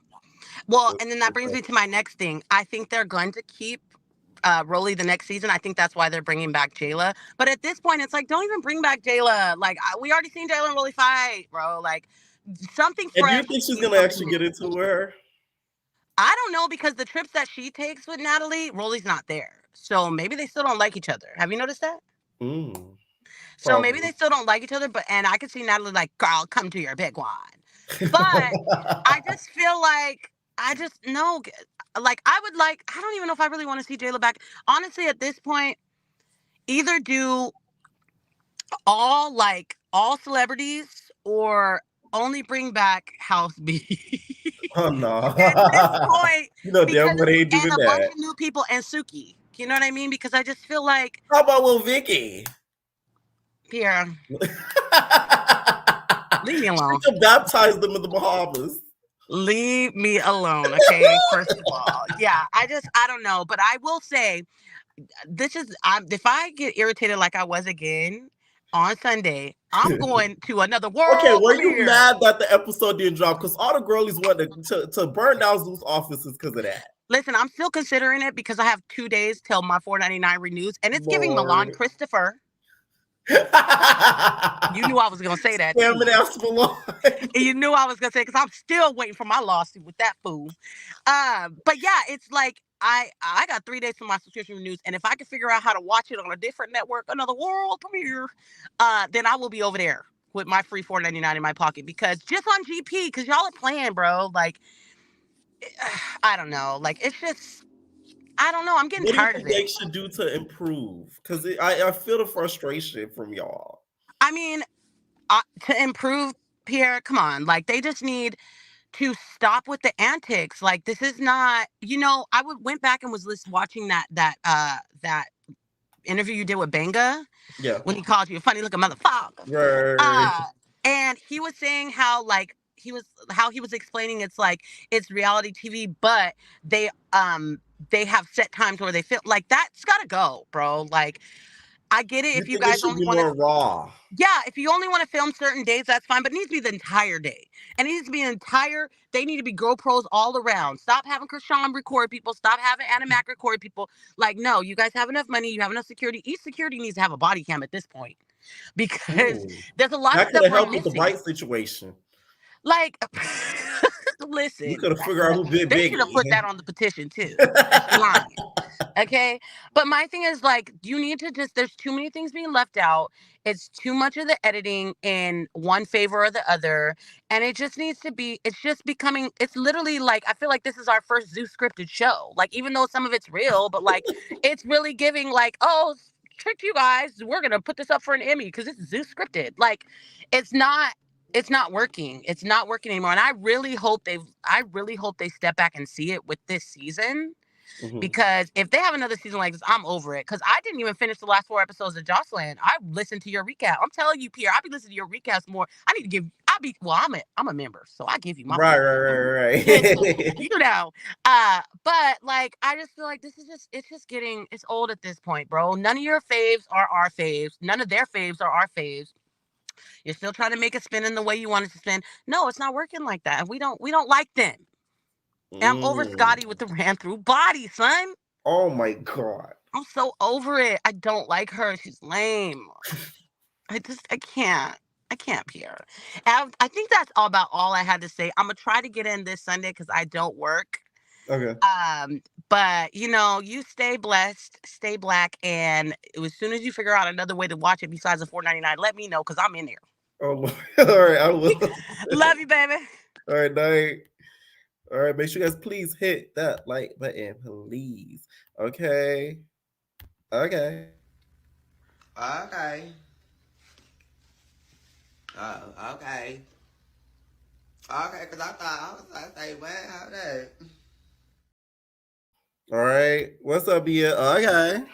Well, and then that brings me to my next thing. I think they're going to keep Rolly the next season. I think that's why they're bringing back Jayla. But at this point, it's like, don't even bring back Jayla. Like, we already seen Jayla and Rolly fight, bro. Like, something fresh. And do you think she's going to actually get into her? I don't know, because the trips that she takes with Natalie, Rolly's not there. So maybe they still don't like each other. Have you noticed that? So maybe they still don't like each other, and I could see Natalie like, girl, come to your big one. But I just feel like, I don't even know if I really want to see Jayla back. Honestly, at this point, either do all celebrities or only bring back House B. Oh no! At this point, you know damn well they ain't doing that. And a bunch of new people and Suki. You know what I mean? Because I just feel like. How about Lil Vicky? Pierre, leave me alone. She can baptize them in the Bahamas. Leave me alone, okay? First of all, yeah. I don't know, but I will say, if I get irritated like I was again on Sunday, I'm going to another world. Okay, were you mad that the episode didn't drop? Because all the girlies wanted to burn down Zeus offices because of that. Listen, I'm still considering it because I have 2 days till my $4.99 renews, and it's giving Milan Christopher. You knew I was gonna say that. You knew I was gonna say, because I'm still waiting for my lawsuit with that fool. But yeah, it's like I got 3 days for my subscription renews, and if I can figure out how to watch it on a different network, another world premiere, then I will be over there with my free $4.99 in my pocket, because just on GP, because y'all are playing, bro. Like, I don't know. Like, it's just, I don't know. I'm getting tired of it. What do you think they should do to improve? Because I feel the frustration from y'all. I mean, to improve, Pierre, come on. Like, they just need to stop with the antics. Like, this is not, I went back and was watching that interview you did with Benga. Yeah. When he called you a funny looking motherfucker. Right. And he was saying how, like, he was explaining it's reality TV, but they have set times where they feel like that's gotta go, bro. Like, I get it if you guys only want more raw. Yeah, if you only want to film certain days, that's fine, but it needs to be the entire day. And it needs to be they need to be GoPros all around. Stop having Krishan record people. Stop having Anna Mac record people. Like, no, you guys have enough money. You have enough security. Each security needs to have a body cam at this point, because there's a lot of stuff we're missing. With the bite situation. Like, listen. You could have figured out who did They should have put that on the petition too. Okay, but my thing is, like, you need to there's too many things being left out. It's too much of the editing in one favor or the other, and it just needs to be. It's just becoming. It's literally like, I feel like this is our first Zeus scripted show. Like, even though some of it's real, but like it's really giving like, oh, tricked you guys. We're gonna put this up for an Emmy because it's Zeus scripted. Like, it's not working. It's not working anymore. And I really hope they step back and see it with this season. Mm-hmm. Because if they have another season like this, I'm over it. Because I didn't even finish the last 4 episodes of Jocelyn. I listened to your recap. I'm telling you, Pierre, I'll be listening to your recaps more. I'm a member, so I give you my right. You know. But like, I just feel like it's old at this point, bro. None of your faves are our faves. None of their faves are our faves. You're still trying to make it spin in the way you want it to spin. No, it's not working like that. And we don't like them. And I'm over Scotty with the ran through body, son. Oh my God. I'm so over it. I don't like her. She's lame. I can't. I can't be her. I think that's all about all I had to say. I'm gonna try to get in this Sunday because I don't work. Okay. But you stay blessed, stay black, and as soon as you figure out another way to watch it besides the $4.99, let me know because I'm in there. Oh, all right, I will. Love you, baby. All right, night. All right, make sure you guys please hit that like button, please. Okay. Okay. Okay. Okay. Okay, because I thought I was like, say, what? How that? All right. What's up, Bia? Okay.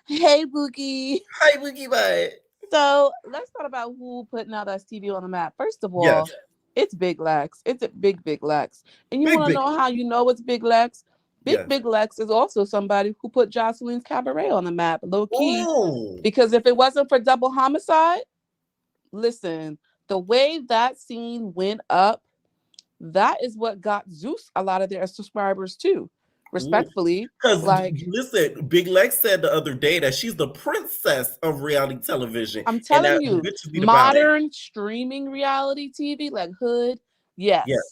Hey, Boogie. Hi, Wookie Butt. So let's talk about who put Nowthatstv on the map. First of all, Yes. it's Big Lex. It's a big Lex. And you Big, want to big. know how you know it's Big Lex? Yes. Big Lex is also somebody who put Jocelyn's Cabaret on the map, low key. Ooh. Because if it wasn't for Double Homicide, listen, the way that scene went up, that is what got Zeus a lot of their subscribers too. Respectfully, Because like, listen, Big Lex said the other day that she's the princess of reality television. I'm telling and you, bitches need about it. modern streaming reality TV, like Hood, yes. Yes.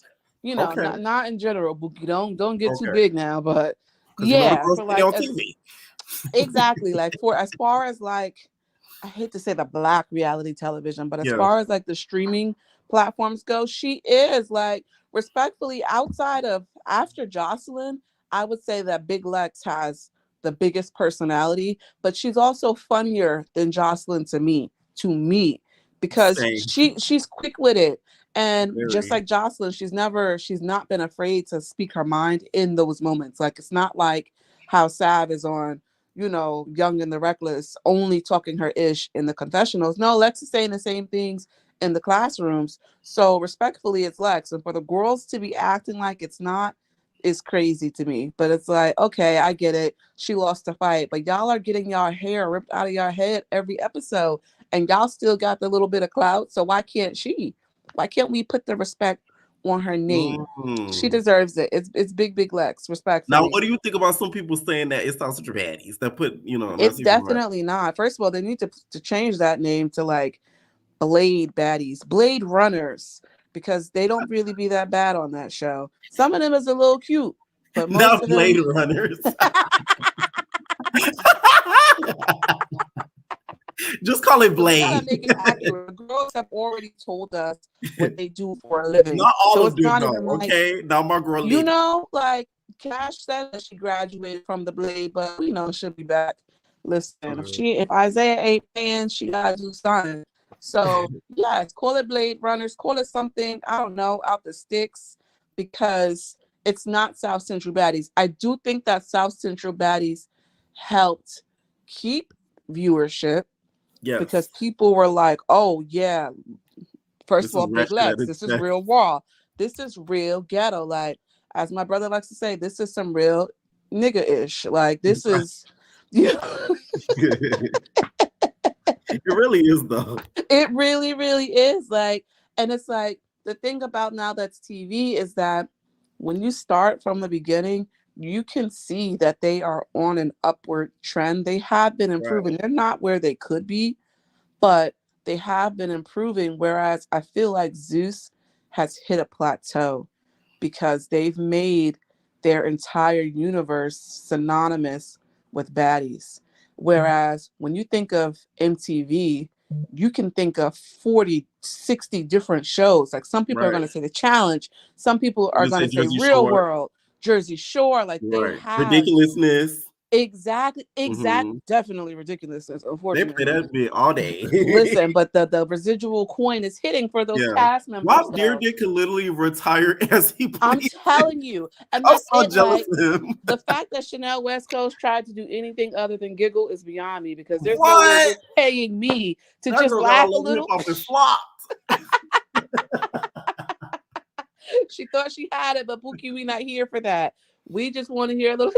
You know, Okay. not in general, Bookie. Don't get too Okay. big now, but 'Cause you know the yeah, girls for stay like on TV. exactly, like for as far as like, I hate to say the black reality television, but as Yeah. far as like the streaming platforms go, she is like, respectfully, outside of after Jocelyn, I would say that Big Lex has the biggest personality, but she's also funnier than Jocelyn to me, because Same. she's quick with it. And just Very. like Jocelyn, she's not been afraid to speak her mind in those moments. Like, it's not like how Sav is on, Young and the Reckless, only talking her ish in the confessionals. No, Lex is saying the same things in the classrooms. So respectfully, it's Lex. And for the girls to be acting like it's not is crazy to me. But it's like, okay, I get it. She lost the fight. But y'all are getting y'all hair ripped out of your head every episode. And y'all still got the little bit of clout. So why can't she? Why can't we put the respect on her name? She deserves it. It's big Lex, respectfully. Now, what do you think about some people saying that it's not such a baddies that put, It's definitely not. First of all, they need to change that name to like Blade baddies, Blade runners, because they don't really be that bad on that show. Some of them is a little cute, but most not of Blade them... runners. Just call it Blade. Gotta make it accurate. The girls have already told us what they do for a living. Not all so of them, though, like, okay? Now my girl, like Cash said that she graduated from the Blade, but we know she'll be back. Listen, if Isaiah ain't paying, she gotta do something. So yes, call it Blade Runners, call it something, I don't know, out the sticks, because it's not South Central Baddies. I do think that South Central Baddies helped keep viewership. Yes. Because people were like, oh yeah, first of all, Big Lex, this is real raw. This is real ghetto. Like, as my brother likes to say, this is some real nigga-ish. Like, this is, It really is, though. It really, really is. Like, and it's like, the thing about Nowthatstv is that when you start from the beginning, you can see that they are on an upward trend. They have been improving. Right. They're not where they could be, but they have been improving. Whereas I feel like Zeus has hit a plateau because they've made their entire universe synonymous with baddies. Whereas when you think of MTV, you can think of 40, 60 different shows. Like, some people are going to say The Challenge. Some people are going to say Real World, Jersey Shore. Like, they have ridiculousness. Exactly. Definitely ridiculousness, unfortunately. They play that bit all day. Listen, but the residual coin is hitting for those cast members. Rob Dyrdek could literally retire as he plays. I'm telling you. And I'm so jealous of him. The fact that Chanel West Coast tried to do anything other than giggle is beyond me, because there's no way they're paying me to that just laugh a little. Off the flopped. She thought she had it, but Bookie, we not here for that. We just want to hear a little,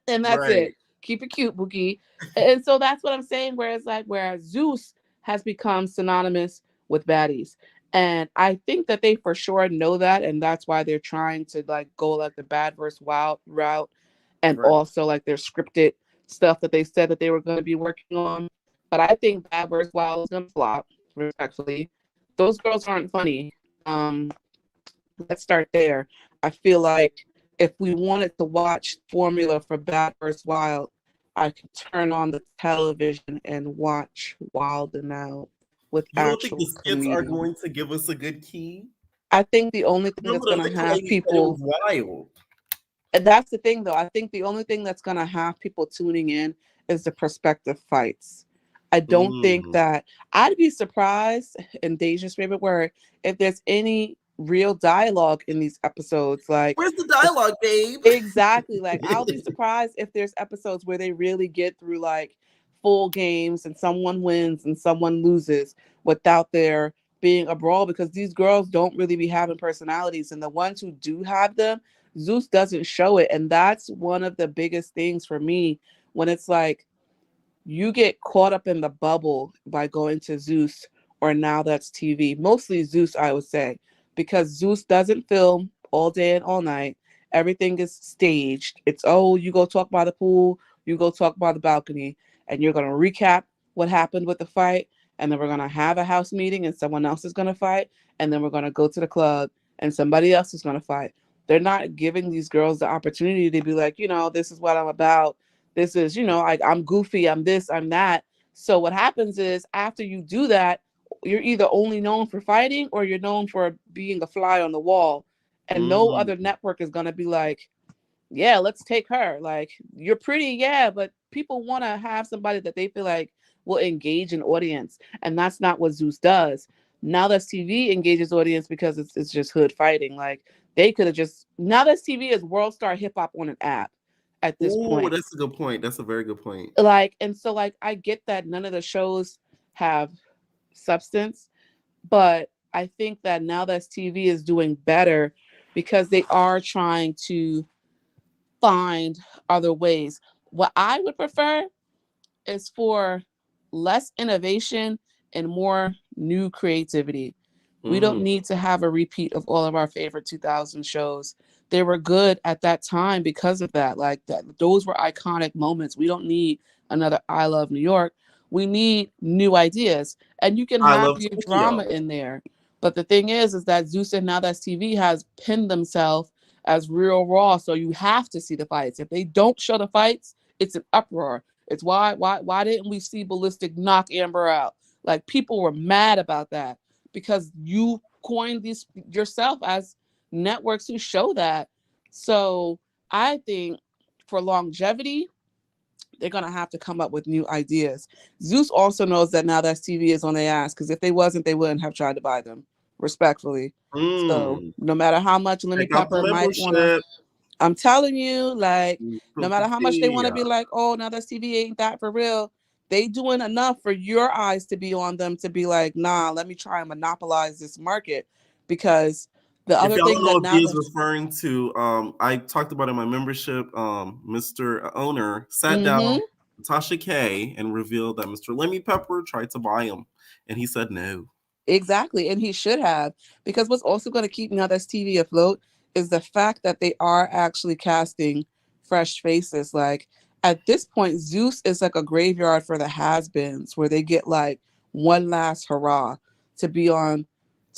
and that's it. Keep it cute, Bookie. And so that's what I'm saying. Whereas Zeus has become synonymous with baddies. And I think that they for sure know that, and that's why they're trying to like go like the bad versus wild route, and Right. also like their scripted stuff that they said that they were going to be working on. But I think bad versus wild is going to flop, respectfully. Those girls aren't funny. Let's start there. I feel like if we wanted to watch formula for bad versus wild, I could turn on the television and watch Wild and Out with You don't think the actual skits are comedians. going to give us a good key? I think the only thing that's Remember, going the to have lady said it was people, wild. and that's the thing though, I think the only thing that's going to have people tuning in is the perspective fights. I don't think Mm. that, I'd be surprised, in Deja's favorite word, if there's any real dialogue in these episodes. Like, Where's the dialogue, babe? exactly. Like, I'll be surprised if there's episodes where they really get through like full games and someone wins and someone loses without there being a brawl, because these girls don't really be having personalities. And the ones who do have them, Zeus doesn't show it. And that's one of the biggest things for me, when it's like you get caught up in the bubble by going to Zeus or Now That's TV. Mostly Zeus, I would say, because Zeus doesn't film all day and all night. Everything is staged. It's, oh, you go talk by the pool, you go talk by the balcony, and you're going to recap what happened with the fight. And then we're going to have a house meeting and someone else is going to fight. And then we're going to go to the club and somebody else is going to fight. They're not giving these girls the opportunity to be like, this is what I'm about. This is, I'm goofy, I'm this, I'm that. So what happens is, after you do that, you're either only known for fighting or you're known for being a fly on the wall. And no other network is going to be like, yeah, let's take her. Like, you're pretty, yeah, but people want to have somebody that they feel like will engage an audience. And that's not what Zeus does. Now That's TV engages audience because it's just hood fighting. Like, they could have just, Now That's TV is World Star Hip Hop on an app at this Oh, point. that's a good point. That's a very good point. Like, and so like I get that none of the shows have substance, but I think that Now That's TV is doing better because they are trying to find other ways. What I would prefer is for less innovation and more new creativity. We don't need to have a repeat of all of our favorite 2000 shows. They were good at that time because of that. Like, that, those were iconic moments. We don't need another I Love New York. We need new ideas. And you can I have Love your Tokyo. drama in there. But the thing is that Zeus and Now That's TV has pinned themselves as real raw. So you have to see the fights. If they don't show the fights, it's an uproar. It's why didn't we see Ballistic knock Amber out? Like, people were mad about that because you coined these yourself as networks who show that. So I think for longevity, they're going to have to come up with new ideas. Zeus also knows that Now That's TV is on their ass, because if they wasn't, they wouldn't have tried to buy them, respectfully. So no matter how much Lemmy Check out the Pepper might want to, I'm telling you, like, no matter how much they want to be like, oh, Now That's TV ain't that for real, they doing enough for your eyes to be on them to be like, nah, let me try and monopolize this market. Because the If other y'all thing don't know that what Now he is That's, referring to, I talked about in my membership, Mr. Owner sat Mhm. down with Tasha K and revealed that Mr. Lemmy Pepper tried to buy him, and he said no. Exactly. And he should have, because what's also going to keep Now That's TV afloat is the fact that they are actually casting fresh faces. Like, at this point, Zeus is like a graveyard for the has-beens, where they get like one last hurrah to be on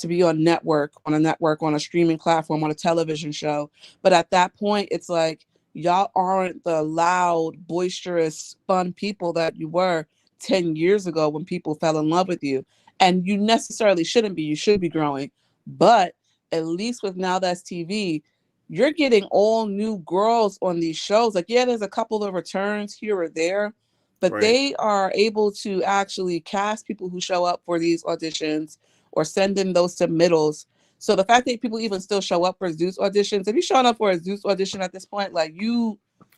network, on a streaming platform, on a television show. But at that point, it's like, y'all aren't the loud, boisterous, fun people that you were 10 years ago when people fell in love with you. And you necessarily shouldn't be. You should be growing. But at least with Now That's TV, you're getting all new girls on these shows. Like, yeah, there's a couple of returns here or there, but they are able to actually cast people who show up for these auditions or send in those submittals. So the fact that people even still show up for Zeus auditions, if you're showing up for a Zeus audition at this point, like,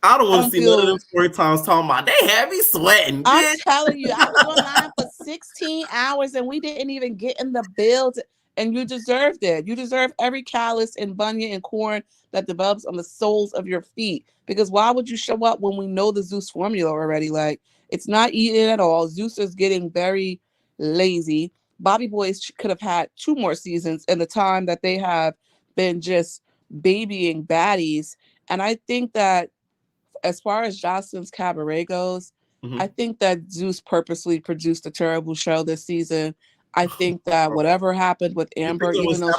I don't want to see none of them story times talking about they had me sweating. I'm bitch. telling you, I was online for 16 hours and we didn't even get in the build. And you deserved it. You deserve every callus and bunion and corn that develops on the soles of your feet. Because why would you show up when we know the Zeus formula already? Like, it's not eating at all. Zeus is getting very lazy. Bobby Boys could have had 2 more seasons in the time that they have been just babying baddies. And I think that as far as Jocelyn's Cabaret goes, I think that Zeus purposely produced a terrible show this season. I think that whatever happened with Amber, even though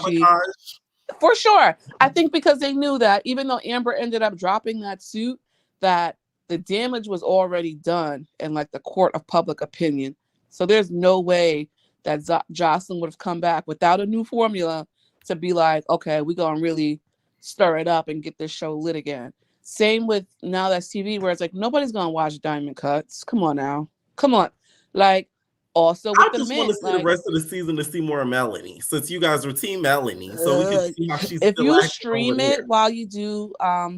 for sure, I think because they knew that even though Amber ended up dropping that suit, that the damage was already done in like the court of public opinion. So there's no way that Jocelyn would have come back without a new formula to be like, okay, we're going to really stir it up and get this show lit again. Same with Now That's TV, where it's like, nobody's going to watch Diamond Cuts. Come on now. Come on. Like, also with I the just men, want to see like, the rest of the season to see more Melanie, since you guys were Team Melanie, so we can see how she's if still you acting stream over it there. while you do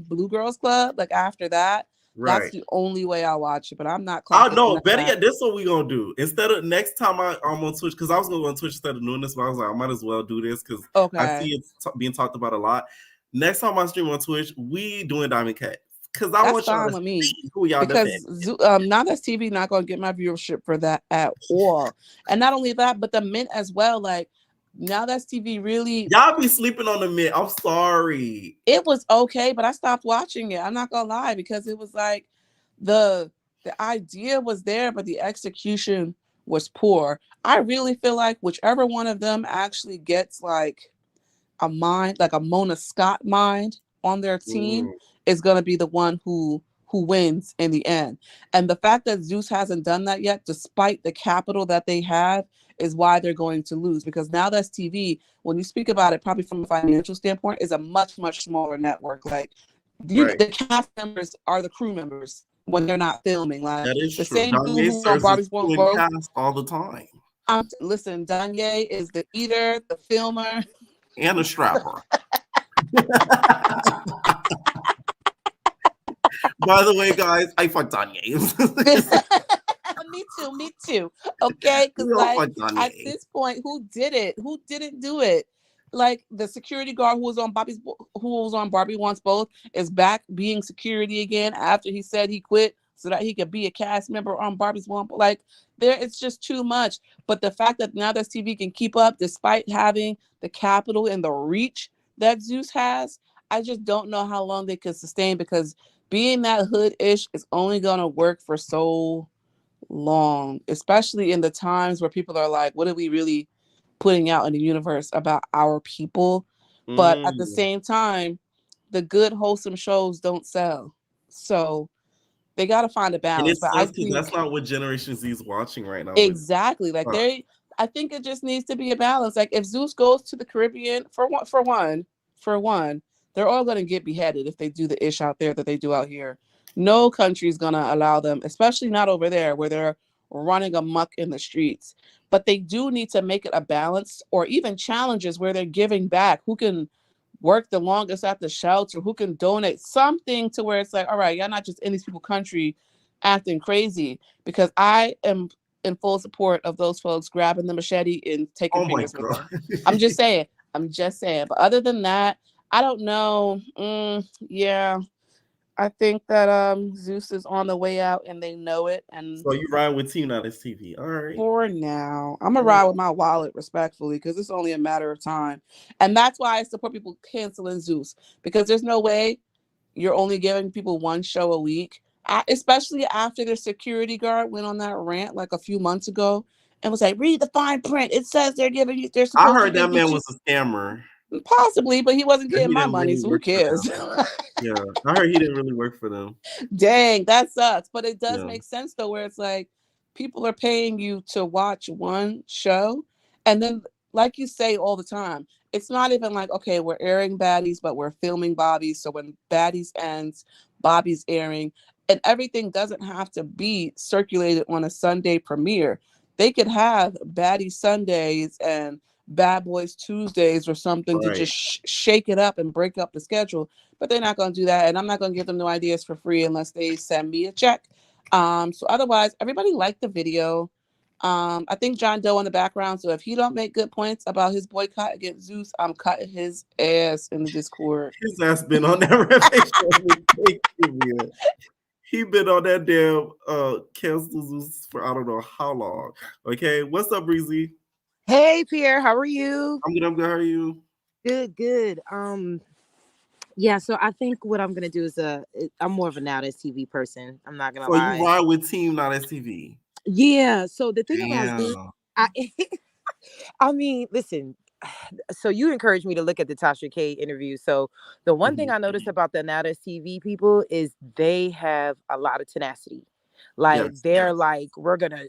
Blue Girls Club, like after that, that's Right. the only way I'll watch it. But I'm not. Oh no, better yet, this is what we gonna do. Instead of next time I'm on Twitch, because I was gonna go on Twitch instead of doing this, but I was like, I might as well do this because I see it's being talked about a lot. Next time I stream on Twitch, we doing Diamond Cut. Because I want y'all to see who y'all because Now That's TV not gonna get my viewership for that at all. And not only that, but the men as well. Like Now That's TV really y'all be sleeping on the men. I'm sorry. It was okay, but I stopped watching it. I'm not gonna lie, because it was like the idea was there, but the execution was poor. I really feel like whichever one of them actually gets like a mind, like a Mona Scott mind on their team is going to be the one who wins in the end. And the fact that Zeus hasn't done that yet, despite the capital that they have, is why they're going to lose. Because Now That's TV, when you speak about it, probably from a financial standpoint, is a much, much smaller network. Like the cast members are the crew members when they're not filming. Like that is the true. same dude who's on Barbie's Won't Go all the time. Listen, Danye is the eater, the filmer, and a strapper. By the way, guys, I fucked Danye. Me too. Okay, because like at this point, who did it? Who didn't do it? Like the security guard who was on Barbie Wants Both is back being security again after he said he quit so that he could be a cast member on Barbie's Wants Both. Like it's just too much. But the fact that Now That's TV can keep up despite having the capital and the reach that Zeus has, I just don't know how long they could sustain, because being that hood-ish is only gonna work for so long, especially in the times where people are like, what are we really putting out in the universe about our people? But at the same time, the good wholesome shows don't sell, so they got to find a balance. And but I think that's not what Generation Z is watching right now. Exactly. Like I think it just needs to be a balance. Like if Zeus goes to the Caribbean, for one, they're all going to get beheaded if they do the ish out there that they do out here. No country is going to allow them, especially not over there where they're running amok in the streets. But they do need to make it a balance, or even challenges where they're giving back. Who can work the longest at the shelter? Who can donate something to where it's like, all right, y'all not just in these people's country acting crazy. Because I am in full support of those folks grabbing the machete and taking pictures with them. I'm just saying. But other than that, I don't know. Yeah. I think that Zeus is on the way out and they know it. And so you ride with Team Now That's TV. All right. For now. I'm gonna ride with my wallet respectfully, because it's only a matter of time. And that's why I support people canceling Zeus, because there's no way you're only giving people one show a week. Especially after their security guard went on that rant like a few months ago and was like, read the fine print. It says they're giving you. They're supposed. I heard that man was a scammer. Possibly, but he wasn't getting my money, so who cares? Yeah, I heard he didn't really work for them. Dang, that sucks. But it does make sense though, where it's like people are paying you to watch one show, and then, like you say all the time, it's not even like, okay, we're airing baddies, but we're filming Bobbies. So when baddies ends, Bobby's airing, and everything doesn't have to be circulated on a Sunday premiere. They could have baddie Sundays and Bad Boys Tuesdays or something to just shake it up and break up the schedule. But they're not going to do that, and I'm not going to give them no ideas for free unless they send me a check. So otherwise, everybody liked the video. I think John Doe in the background, so if he don't make good points about his boycott against Zeus, I'm cutting his ass in the Discord. His ass been on that renovation. He been on that damn cancel Zeus for I don't know how long. Okay, what's up, Breezy? Hey Pierre, how are you? I'm good. I'm good. How are you? Good, good. Yeah, so I think what I'm gonna do is I'm more of a Nowthatstv person. I'm not gonna So you lie. ride with Team Not STV? Yeah, so the thing about Zeus, Damn. I I mean, listen, so you encouraged me to look at the Tasha K interview. So the one thing Mhm. I noticed about the Nowthatstv people is they have a lot of tenacity. Like Yes. they're like, we're gonna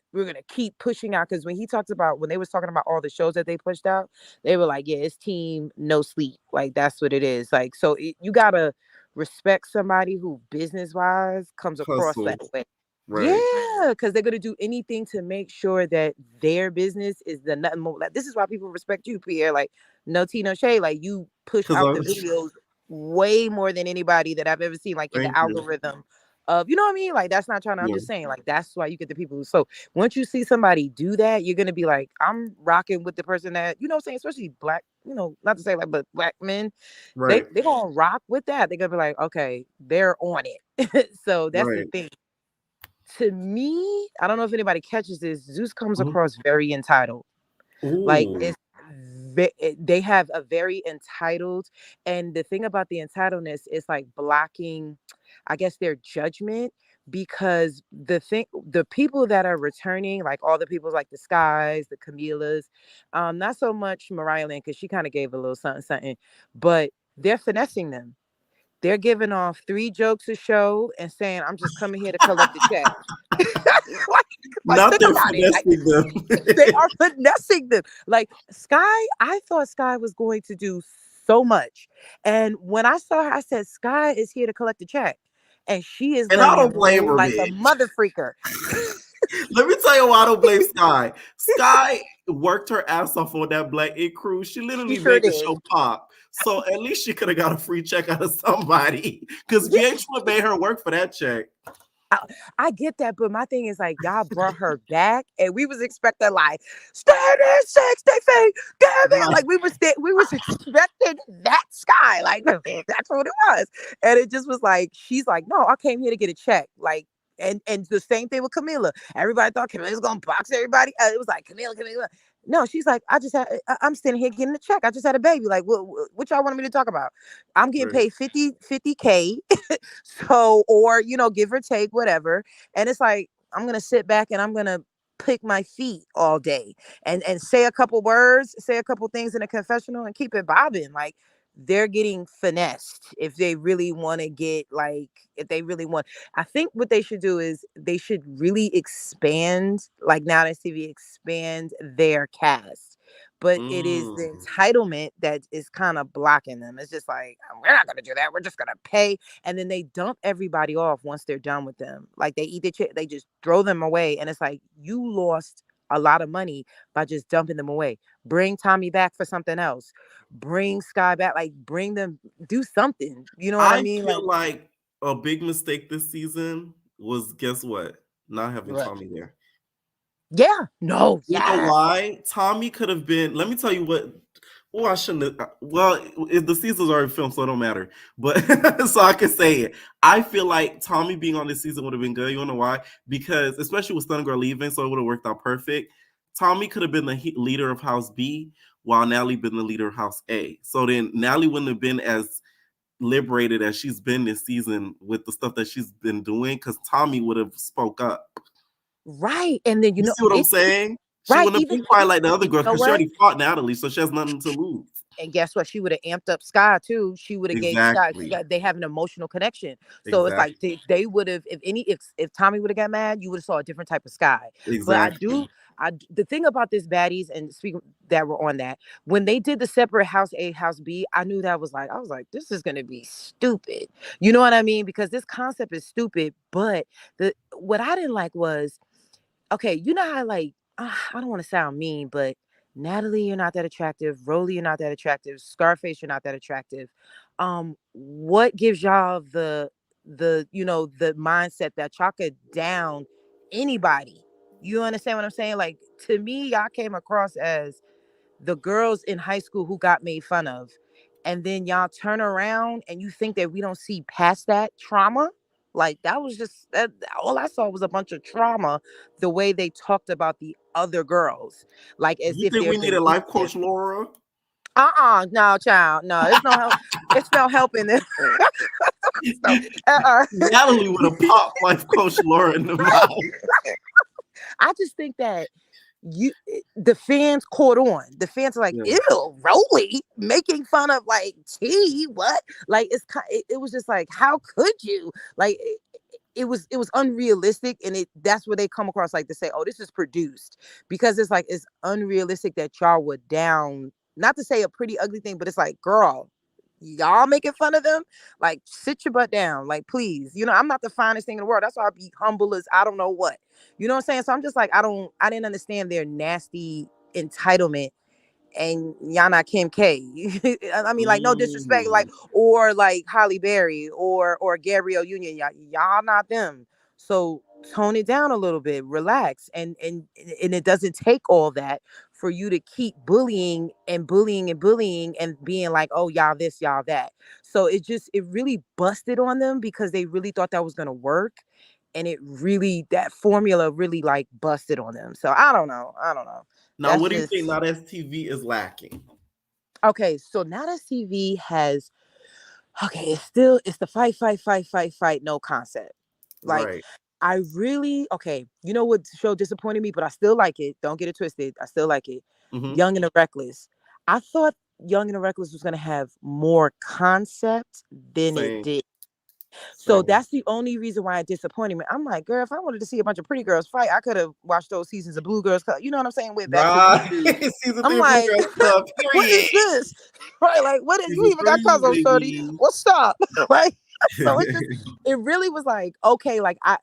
keep pushing out. Because when he talks about when they was talking about all the shows that they pushed out, they were like, yeah, it's team no sleep. Like that's what it is. Like so, you gotta respect somebody who business wise comes across that Hustle. way. Right. Yeah, because they're gonna do anything to make sure that their business is the nothing more. Like, this is why people respect you, Pierre. Like, no tea, no shade. Like, you push Cause out the I'm. videos way more than anybody that I've ever seen. Like in the Thank you. algorithm of, you know what I mean? Like, that's not trying to. I'm Yeah. just saying. Like, that's why you get the people. So once you see somebody do that, you're gonna be like, I'm rocking with the person that you know. What I'm saying, especially black. You know, not to say like, but black men, Right. they gonna rock with that. They're gonna be like, okay, they're on it. So that's the Right. thing. To me, I don't know if anybody catches this. Zeus comes Mhm. across very entitled. Like Ooh. they have a very entitled, and the thing about the entitledness is like blocking, I guess, their judgment because the people that are returning, like all the people like the Skies, the Camilas, not so much Mariah Lynn because she kind of gave a little something, something, but they're finessing them. They're giving off 3 jokes a show and saying, "I'm just coming here to collect the check." like, Not think they're about it. Like, finessing them. they are finessing them. Like Sky, I thought Sky was going to do so much. And when I saw her, I said, Sky is here to collect the check. And she is And I laying don't blame low her, like a bitch. mother freaker. Let me tell you why I don't blame Sky. Sky worked her ass off on that Black Ink Crew. She She literally sure made the did. show pop. So at least she could have got a free check out of somebody. Because Yeah, VH1 made her work for that check. I get that, but my thing is like y'all brought her back, and we was expecting like stand in 60 feet, damn it! Right. Like we was expecting that Sky, like that's what it was, and it just was like she's like, no, I came here to get a check, like. And the same thing with Camila. Everybody thought Camila's gonna box everybody. It was like Camila. No, she's like, I'm standing here getting a check. I just had a baby. Like, what y'all wanted me to talk about? I'm getting Right. paid 50K. So, or, give or take, whatever. And it's like, I'm going to sit back and I'm going to pick my feet all day and say a couple words, say a couple things in a confessional and keep it bobbing. Like, they're getting finessed if they really want to get like if they really want. I think what they should do is they should really expand, like now that TV expand their cast, but it is the Mm. entitlement that is kind of blocking them. It's just like, we're not gonna do that, we're just gonna pay. And then they dump everybody off once they're done with them. Like they eat they just throw them away, and it's like you lost a lot of money by just dumping them away. Bring Tommy back for something else. Bring Sky back. Like bring them. Do something. You know what I I mean? Like feel like a big mistake this season was, guess what? Not having what? Tommy there. Yeah. No. You know Yes. why? Tommy could have been. Let me tell you what. Oh, I shouldn't have. Well, the season's already filmed, so it don't matter. But so I can say it. I feel like Tommy being on this season would have been good. You wanna know why? Because especially with Stun Girl leaving, so it would have worked out perfect. Tommy could have been the leader of House B, while Natalie been the leader of House A. So then Natalie wouldn't have been as liberated as she's been this season with the stuff that she's been doing, because Tommy would have spoke up. Right. And then You see what I'm saying? She right. wouldn't have been quiet like the other girls You know because she what? already fought Natalie, so she has nothing to lose. And guess what? She would have amped up Sky too. She would have gave Sky. Exactly. They have an emotional connection. So it's like Exactly. they would have. If Tommy would have got mad, you would have saw a different type of Sky. But Exactly. the thing about this baddies and speaking that were on that when they did the separate House A, House B, I knew that was like I was like this is gonna be stupid. You know what I mean? Because this concept is stupid. But what I didn't like was okay. You know how like I don't want to sound mean, but Natalie, you're not that attractive. Rolly, you're not that attractive. Scarface, you're not that attractive. What gives y'all the mindset that y'all could down anybody? You understand what I'm saying? Like to me, y'all came across as the girls in high school who got made fun of. And then y'all turn around and you think that we don't see past that trauma. Like that was just that. All I saw was a bunch of trauma. The way they talked about the other girls, like as You if think they're we need a beneath life them. coach, Laura? No, child, no. It's no help. It's no helping them. So, Natalie would have popped life coach Laura in the mouth. I just think that the fans caught on. The fans are like, Yeah. ew, Rolly making fun of like T. What? Like it was just like, how could you? Like it was unrealistic, and that's where they come across like to say, oh, this is produced, because it's like it's unrealistic that y'all would down. Not to say a pretty ugly thing, but it's like, girl, y'all making fun of them. Like, sit your butt down, like, please. I'm not the finest thing in the world. That's why I be humble as I don't know what. You know what I'm saying? So I'm just like, I didn't understand their nasty entitlement. And Yana Kim K. I mean, like, no disrespect, like, or like Holly Berry or Gabrielle Union. Y'all not them. So tone it down a little bit, relax, and it doesn't take all that for you to keep bullying and bullying and bullying and being like, oh, y'all this, y'all that. So it really busted on them because they really thought that was gonna work. And that formula really like busted on them. So I don't know. Now, what do you think Nowthatstv is lacking? Okay, so Nowthatstv has, it's the fight, no concept. Like, Right. I really, you know what show disappointed me, but I still like it. Don't get it twisted. I still like it. Mhm. Young and the Reckless. I thought Young and the Reckless was going to have more concept than it did. So that's the only reason why it disappointed me. I'm like, girl, if I wanted to see a bunch of pretty girls fight, I could have watched those seasons of Blue Girls Club. You know what I'm saying? Went back to the Season 3 I'm of like, Blue Girls Club, what is period. this? Right? Like, what is you Season even got 3, Cosmo Shorty? baby. What's up? Right? So it really was like, okay, like I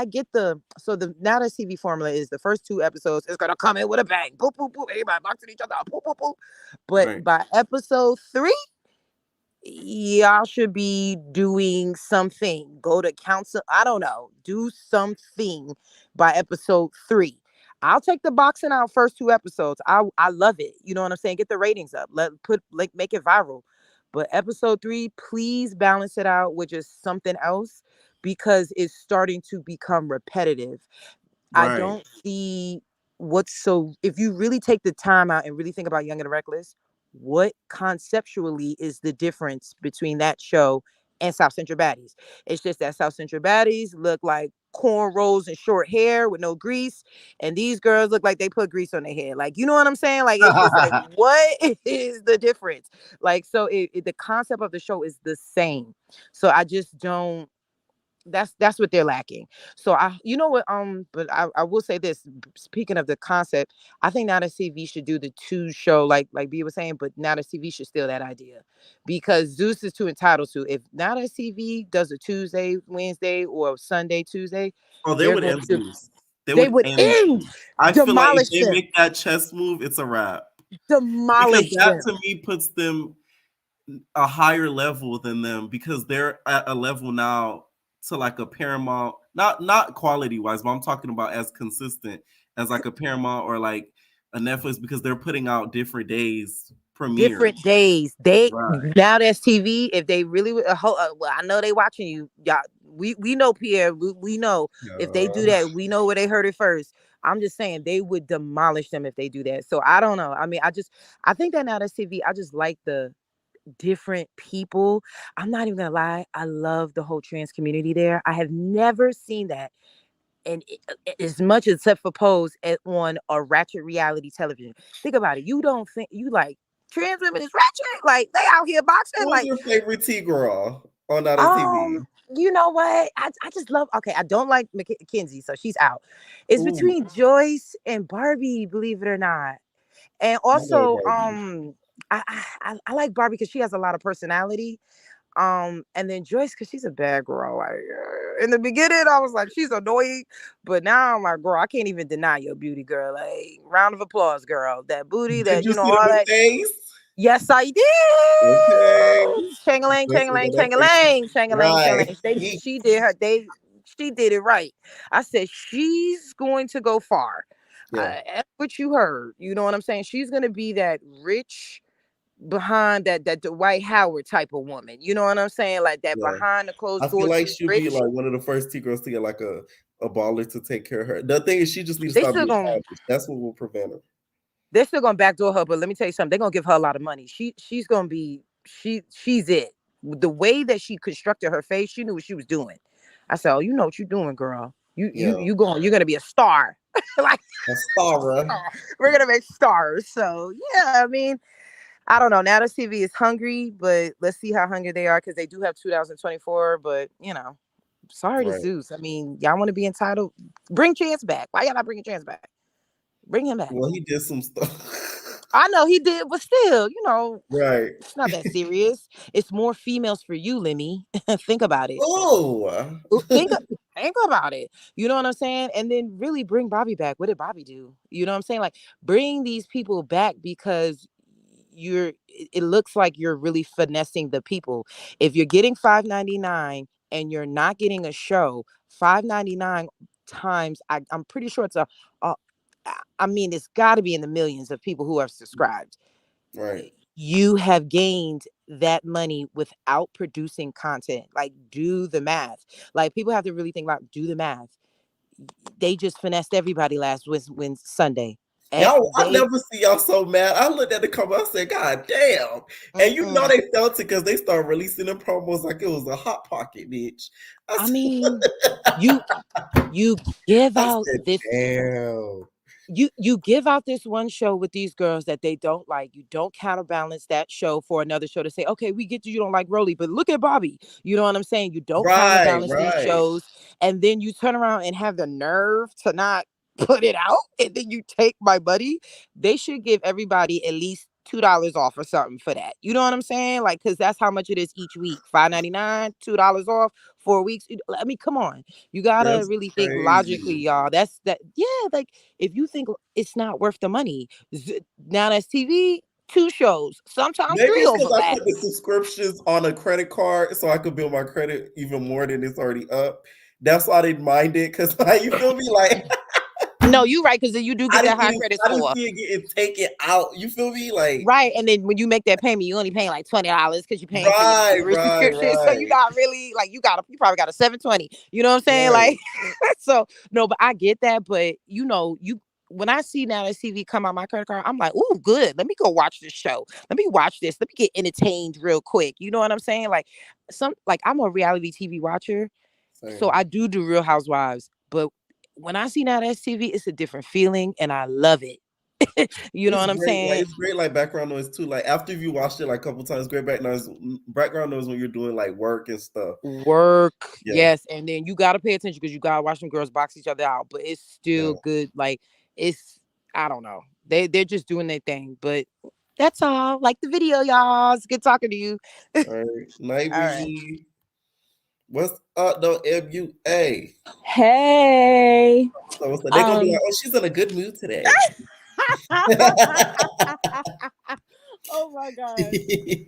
get the Nowthatstv formula is the first 2 episodes is gonna come in with a bang. Boop, boop, boop. Everybody boxing each other up. Boop, boop, boop. But by episode 3, y'all should be doing something. Go to council. I don't know. Do something by episode 3. I'll take the boxing out first 2 episodes. I love it. You know what I'm saying? Get the ratings up. Make it viral. But episode 3, please balance it out with just something else, because it's starting to become repetitive. I don't see if you really take the time out and really think about Young and the Reckless, what conceptually is the difference between that show and South Central Baddies? It's just that South Central Baddies look like cornrows and short hair with no grease, and these girls look like they put grease on their head. Like, you know what I'm saying? Like, it's just like, what is the difference? Like, so the concept of the show is the same. So I just don't. That's what they're lacking. So but I will say this, speaking of the concept, I think Nowthatstv should do the 2 show like B was saying, but Nowthatstv should steal that idea, because Zeus is too entitled to. If Nowthatstv does a Tuesday, Wednesday, or Sunday, Tuesday, Oh, they would end Zeus. They would end. I feel like if Demolish they them. make that chess move, it's a wrap. Demolish Because that them. to me puts them a higher level than them, because they're at a level now to like a Paramount, not quality wise, but I'm talking about as consistent as like a Paramount or like a Netflix, because they're putting out different days premiere. Different days. Nowthatstv, if they really well, I know they watching you, y'all. We know, Pierre. We know if they do that, we know where they heard it first. I'm just saying they would demolish them if they do that. So I don't know. I mean, I think that Nowthatstv, I just like the different people. I'm not even gonna lie. I love the whole trans community there. I have never seen that. And as much except for Pose on a ratchet reality television. Think about it. You don't think you like trans women is ratchet? Like, they out here boxing. Who's Like, your favorite T girl on Nowthatstv? you know what? I just love. Okay, I don't like Mackenzie, so she's out. It's between Joyce and Barbie, believe it or not. And also, I like Barbie because she has a lot of personality. And then Joyce, because she's a bad girl. Like, in the beginning, I was like, she's annoying, but now I'm like, girl, I can't even deny your beauty, girl. Like, round of applause, girl. That booty, Did you see all the that. face? Yes, I did. Okay. Chang-a-lang, chang-a-lang, chang-a-lang, chang-a-lang, chang-a-lang. She did it right. I said, she's going to go far. Yeah. That's what you heard. You know what I'm saying? She's going to be that rich behind that Dwight Howard type of woman. You know what I'm saying? Like that Yeah. behind the closed I feel doors. like she's she'll rich. be like one of the first T girls to get like a baller to take care of her. The thing is, she just needs to They stop still being gonna childish. That's what will prevent her. they're still gonna backdoor her, but let me tell you something. They're gonna give her a lot of money. She's gonna be she's it. The way that she constructed her face, she knew what she was doing. I said, "Oh, you know what you're doing, girl. Yeah. You're gonna be a star." Like A star. we're gonna make stars. So yeah, I mean, I don't know. Now the TV is hungry, but let's see how hungry they are because they do have 2024. But you know, sorry to Right. Zeus. I mean, y'all want to be entitled? Bring Chance back. Why y'all not bringing Chance back? Bring him back. Well, he did some stuff. I know he did, but still, you know, Right. it's not that serious. It's more females for you, Lemmy. Think about it. Oh. Think about it. You know what I'm saying? And then really bring Bobby back. What did Bobby do? You know what I'm saying? Like bring these people back because it looks like you're really finessing the people. If you're getting $5.99 and you're not getting a show, $5.99 times I'm pretty sure it's I mean, it's got to be in the millions of people who have subscribed. Right. You have gained that money without producing content. Like, do the math. Like, people have to really think about do the math. They just finessed everybody last when Sunday. Y'all, I never see y'all so mad. I looked at the comment, I said, God damn. And you know they felt it because they started releasing the promos like it was a hot pocket, bitch. I mean, you give out this. Damn. You give out this one show with these girls that they don't like. You don't counterbalance that show for another show to say, okay, we get you don't like Rolly, but look at Bobby. You know what I'm saying? You don't counterbalance these shows, and then you turn around and have the nerve to not put it out, and then you take my buddy. They should give everybody at least $2 off or something for that. You know what I'm saying? Like, because that's how much it is each week. $5.99, $2 off, 4 weeks. I mean, come on. You gotta really think logically, y'all. Yeah, like if you think it's not worth the money, Now That's TV, 2 shows, sometimes Maybe 3 it's because I overlaps. put the subscriptions on a credit card so I could build my credit even more than it's already up. That's why I didn't mind it because you feel me? Like no, you're right, because then you do get that high credit score. I didn't see it getting taken out. You feel me? Like right, and then when you make that payment, you only paying like $20 because you're paying for your subscription. So you got really like you probably got a $7.20. You know what I'm saying? Like so no, but I get that. But you know, when I see Now That's TV come on my credit card, I'm like, ooh, good. Let me go watch this show. Let me watch this. Let me get entertained real quick. You know what I'm saying? Like I'm a reality TV watcher, so I do Real Housewives, but when I see Now That's TV, it's a different feeling, and I love it. You know what I'm saying? Like, it's great, like background noise too. Like after you watched it like a couple times, great background noise when you're doing like work and stuff. Yes, and then you gotta pay attention because you gotta watch them girls box each other out. But it's still good. Like I don't know. They're just doing their thing. But that's all. Like the video, y'all. It's good talking to you. All right, night, Biggie. What's up, though, MUA? Hey. So what's up? They gonna be like, oh, she's in a good mood today. Oh my god.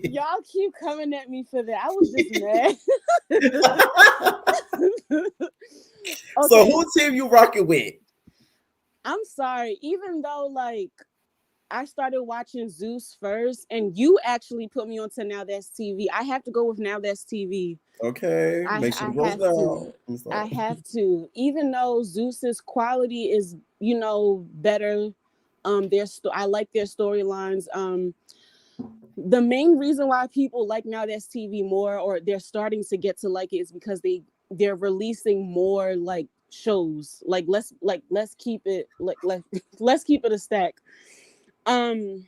Y'all keep coming at me for that. I was just mad. Okay. So who team you rocking with? I'm sorry. Even though like I started watching Zeus first and you actually put me onto Now That's TV, I have to go with Now That's TV. Okay. Make sure it goes down. I have to. Even though Zeus's quality is, you know, better. I like their storylines. The main reason why people like Now That's TV more, or they're starting to get to like it, is because they're releasing more like shows. Like let's keep it let's keep it a stack. I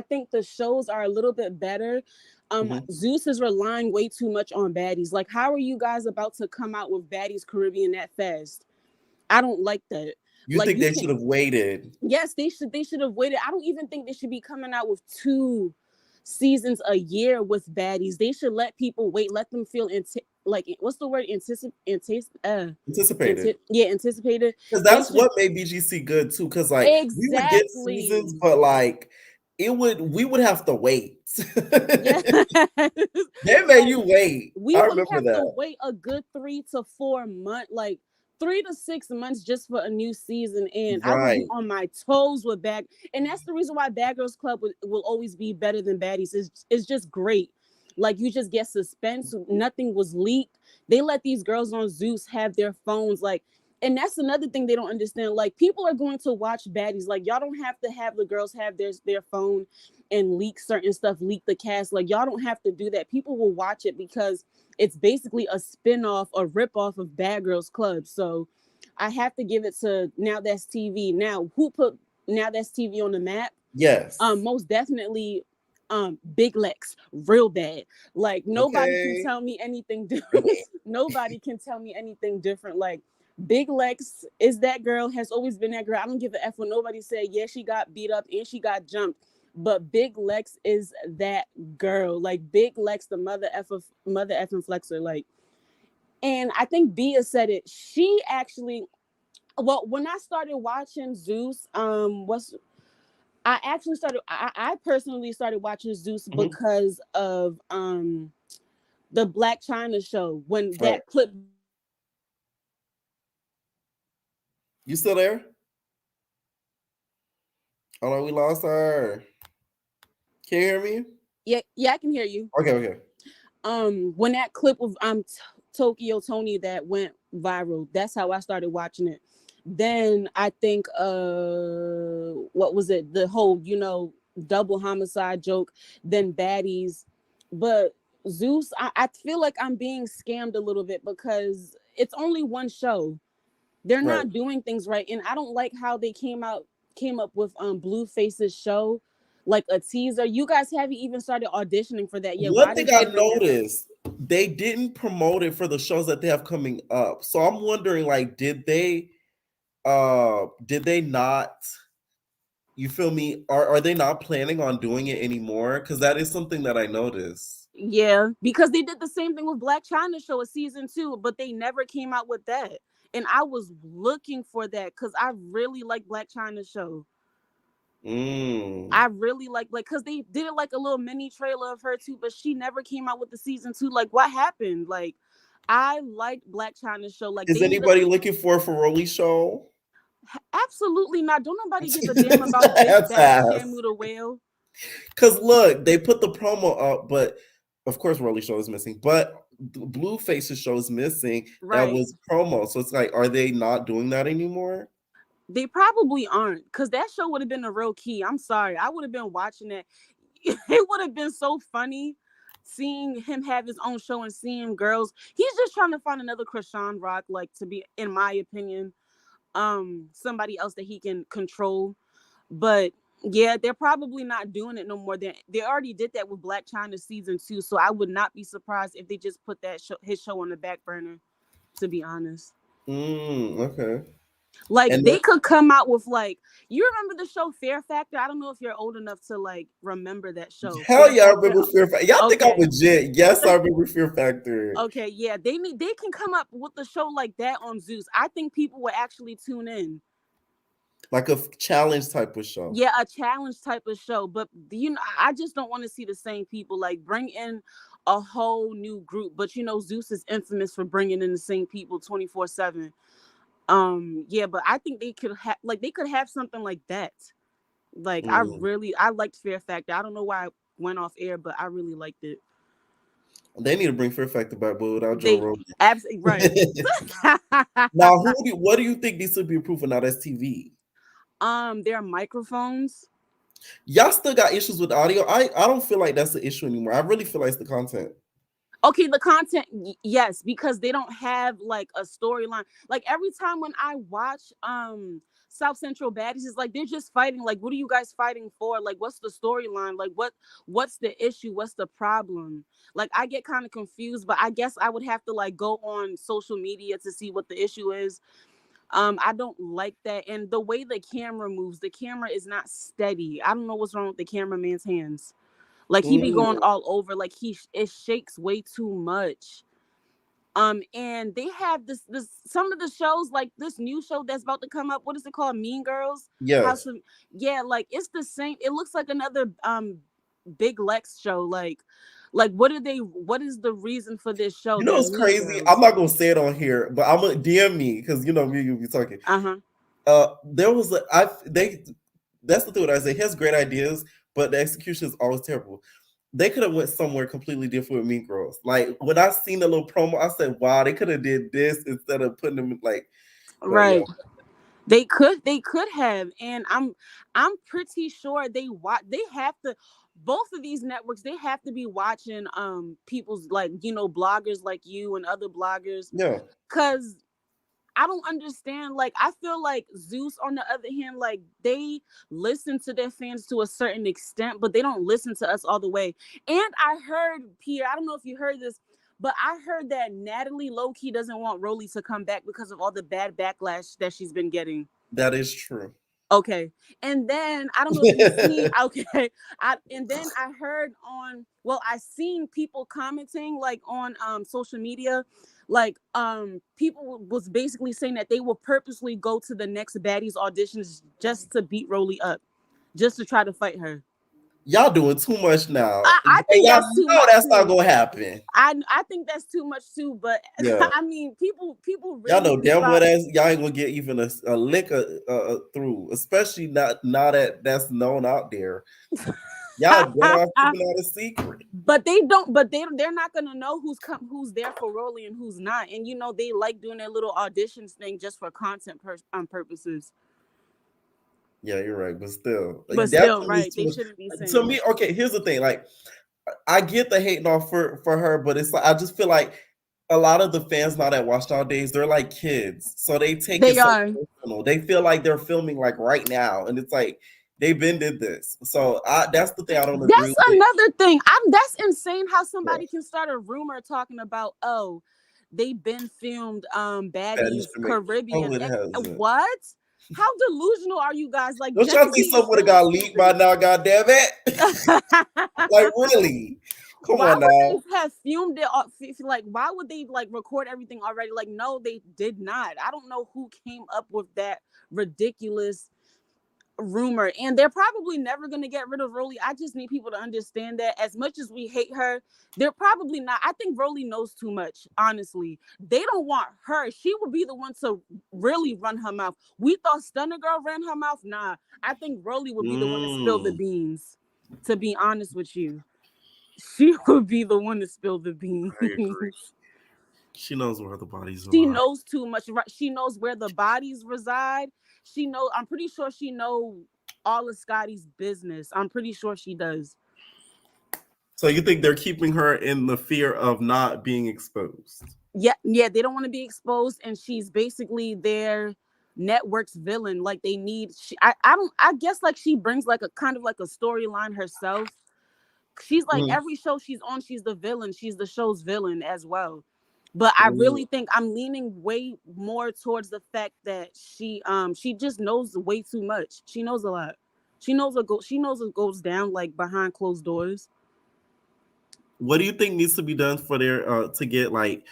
think the shows are a little bit better. Zeus is relying way too much on baddies. Like, how are you guys about to come out with Baddies Caribbean that fast? I don't like that. You think they should have waited? Yes, they should have waited. I don't even think they should be coming out with 2 seasons a year with baddies. They should let people wait, let them feel what's the word? Anticipated. Anticipated. Because that's what made BGC good too. Because like we would get seasons, but like we would have to wait. They made you wait. We would have to wait a good 3 to 4 months. Like 3 to 6 months just for a new season, and I would be Right. on my toes with Bad. And that's the reason why Bad Girls Club will always be better than Baddies. It's just great. Like, you just get suspense. Nothing was leaked. They let these girls on Zeus have their phones, like, and that's another thing they don't understand. Like, people are going to watch Baddies. Like, y'all don't have to have the girls have their phone and leak certain stuff, leak the cast. Like, y'all don't have to do that. People will watch it because it's basically a spin-off, a rip-off of Bad Girls Club. So I have to give it to Now That's TV. Now, who put Now That's TV on the map? Yes. Most definitely Big Lex, real bad. Like, nobody can Okay. tell me anything different. Nobody can tell me anything different. Like, Big Lex is that girl, has always been that girl. I don't give a F when nobody said, yeah, she got beat up and she got jumped. But Big Lex is that girl. Like, Big Lex, the mother effing flexer. Like, and I think Bia said it. She actually, well, when I started watching Zeus, I actually started. I personally started watching Zeus because of the Black China show. When that clip. You still there? Oh no, we lost her. Can you hear me? Yeah, I can hear you. Okay. When that clip of Tokyo Tony that went viral, that's how I started watching it. Then I think what was it? The whole, double homicide joke, then Baddies. But Zeus, I feel like I'm being scammed a little bit because it's only one show. They're not doing things right. And I don't like how they came up with Blueface's show, like a teaser. You guys haven't even started auditioning for that yet. One thing I noticed, they didn't promote it for the shows that they have coming up. So I'm wondering, like, did they not, you feel me? Are they not planning on doing it anymore? Because that is something that I noticed. Yeah, because they did the same thing with Black China show a season 2, but they never came out with that. And I was looking for that because I really like Black China show. I really like because they did it like a little mini trailer of her too, but she never came out with the season 2. Like, what happened? Like, I liked Black China show. Like, is anybody looking for a Ferroli show? Absolutely not. Don't nobody give a damn about Big Bad Shamu the Whale. Because look, they put the promo up, but of course Rolly show is missing, but Blueface's show is missing. That was promo. So it's like, are they not doing that anymore? They probably aren't, because that show would have been the real key. I'm sorry. I would have been watching it. It would have been so funny seeing him have his own show and seeing girls. He's just trying to find another Krishan Rock, like, to be, in my opinion, somebody else that he can control. But yeah, they're probably not doing it no more. They already did that with Black China season 2, so I would not be surprised if they just put that his show on the back burner, to be honest. Okay. Like, they could come out with, like, you remember the show Fear Factor? I don't know if you're old enough to, like, remember that show. Hell yeah, I remember Fear Factor. Y'all think I'm legit? Yes, I remember Fear Factor. Okay, yeah, they can come up with a show like that on Zeus. I think people will actually tune in. Like a challenge type of show. Yeah, a challenge type of show. But, I just don't want to see the same people. Like, bring in a whole new group. But, Zeus is infamous for bringing in the same people 24/7. Yeah, but I think they could have something like that. Like, I liked Fear Factor. I don't know why I went off air, but I really liked it. They need to bring Fear Factor back, but without Joe Rogan. Absolutely right. Now, what do you think needs to be approved for Nowthatstv? Their microphones. Y'all still got issues with audio. I don't feel like that's the issue anymore. I really feel like it's the content. Okay, the content, yes, because they don't have, like, a storyline. Like, every time when I watch South Central Baddies, it's like they're just fighting. Like, what are you guys fighting for? Like, what's the storyline? Like, what's the issue? What's the problem? Like, I get kind of confused, but I guess I would have to, like, go on social media to see what the issue is. I don't like that. And the way the camera moves, the camera is not steady. I don't know what's wrong with the cameraman's hands. Like, he be going all over. Like, it shakes way too much. And they have this some of the shows, like this new show that's about to come up. What is it called? Mean Girls? Yes. Yeah, like, it's the same. It looks like another Big Lex show. Like Like, what is the reason for this show? You know what's crazy? I'm not gonna say it on here, but I'm gonna DM me because you know me, you'll be talking. There was that's the thing. I say he has great ideas, but the execution is always terrible. They could have went somewhere completely different with Mean Girls. Like when I seen the little promo, I said, "Wow, they could have did this instead of putting them like." Right. Yeah. They could have, and I'm pretty sure they have to. Both of these networks, they have to be watching people's, like, you know, bloggers like you and other bloggers. Yeah. Because I don't understand. Like, I feel like Zeus, on the other hand, like, they listen to their fans to a certain extent, but they don't listen to us all the way. And I heard, Pierre, I don't know if you heard this, but I heard that Natalie low-key doesn't want Rolly to come back because of all the bad backlash that she's been getting. That is true. Okay. And then I don't know if you see, okay. And then I heard I seen people commenting like on social media, like people was basically saying that they will purposely go to the next baddies auditions just to beat Rolly up, just to try to fight her. Y'all doing too much now. I think y'all that's too know much that's too. not gonna happen. I think that's too much too, but yeah. I mean, people really, y'all know damn well y'all ain't gonna get even a lick through, especially not that's known out there. Y'all better off keeping out a secret. But they don't. But they're not gonna know who's there for Rolly and who's not. And you know they like doing their little auditions thing just for content purposes. Yeah, you're right, but still, like, right? They shouldn't be saying. To me, okay. Here's the thing: like, I get the hating off for her, but it's like I just feel like a lot of the fans now that watch nowadays, they're like kids, so they take it so personal. They feel like they're filming like right now, and it's like they've been did this. So that's the thing I don't agree with. That's another thing. That's insane how somebody can start a rumor talking about, oh, they've been filmed Baddies Caribbean. What? How delusional are you guys? Like, don't y'all think something would have got leaked by now? God damn it! Like, really? Come on now. Why would they have filmed it? Like, why would they like record everything already? Like, no, they did not. I don't know who came up with that ridiculous rumor, and they're probably never going to get rid of Rolly. I just need people to understand that as much as we hate her, they're probably not. I think Rolly knows too much, honestly. They don't want her. She would be the one to really run her mouth. We thought Stunner Girl ran her mouth. Nah, I think Rolly would be the one to spill the beans, to be honest with you. She would be the one to spill the beans. She knows where the bodies are. She knows too much. She knows where the bodies reside. I'm pretty sure she knows all of Scotty's business. I'm pretty sure she does. So you think they're keeping her in the fear of not being exposed? Yeah, they don't want to be exposed, and she's basically their network's villain. Like they need. I guess like she brings like a kind of like a storyline herself. She's like every show she's on, she's the villain. She's the show's villain as well. But I really think I'm leaning way more towards the fact that she just knows way too much. She knows a lot. She knows what goes down like behind closed doors. What do you think needs to be done for their to get like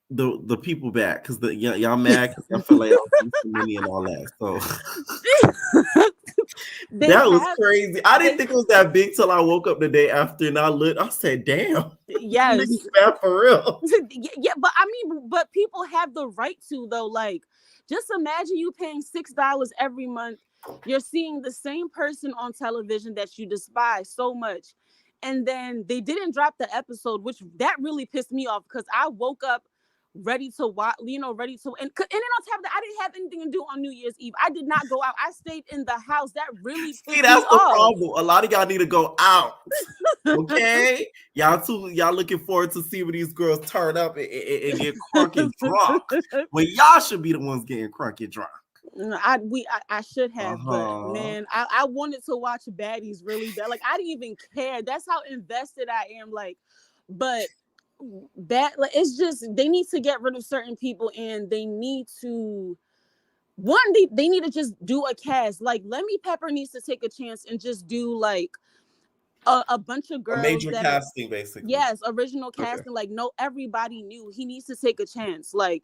the people back? Because y'all mad because I feel like y'all too many and all that. So that was crazy. I didn't think it was that big till I woke up the day after and I looked. I said, "Damn, yes, bad for real." Yeah, but I mean, but people have the right to though. Like, just imagine you paying $6 every month. You're seeing the same person on television that you despise so much, and then they didn't drop the episode, which that really pissed me off because I woke up ready to watch, and then on top of that, I didn't have anything to do on New Year's Eve. I did not go out. I stayed in the house. That really pissed me that's the off. problem. A lot of y'all need to go out. Okay, y'all looking forward to see when these girls turn up and get crunk and drunk. Well, y'all should be the ones getting crunk and drunk. I should have, but man, I wanted to watch Baddies really bad. Like I didn't even care. That's how invested I am. Like, but that like it's just they need to get rid of certain people, and they need to they need to just do a cast. Like Lemmy Pepper needs to take a chance and just do like a bunch of girls. A major casting, basically. Yes, original casting. Okay. Like no, everybody knew he needs to take a chance. Like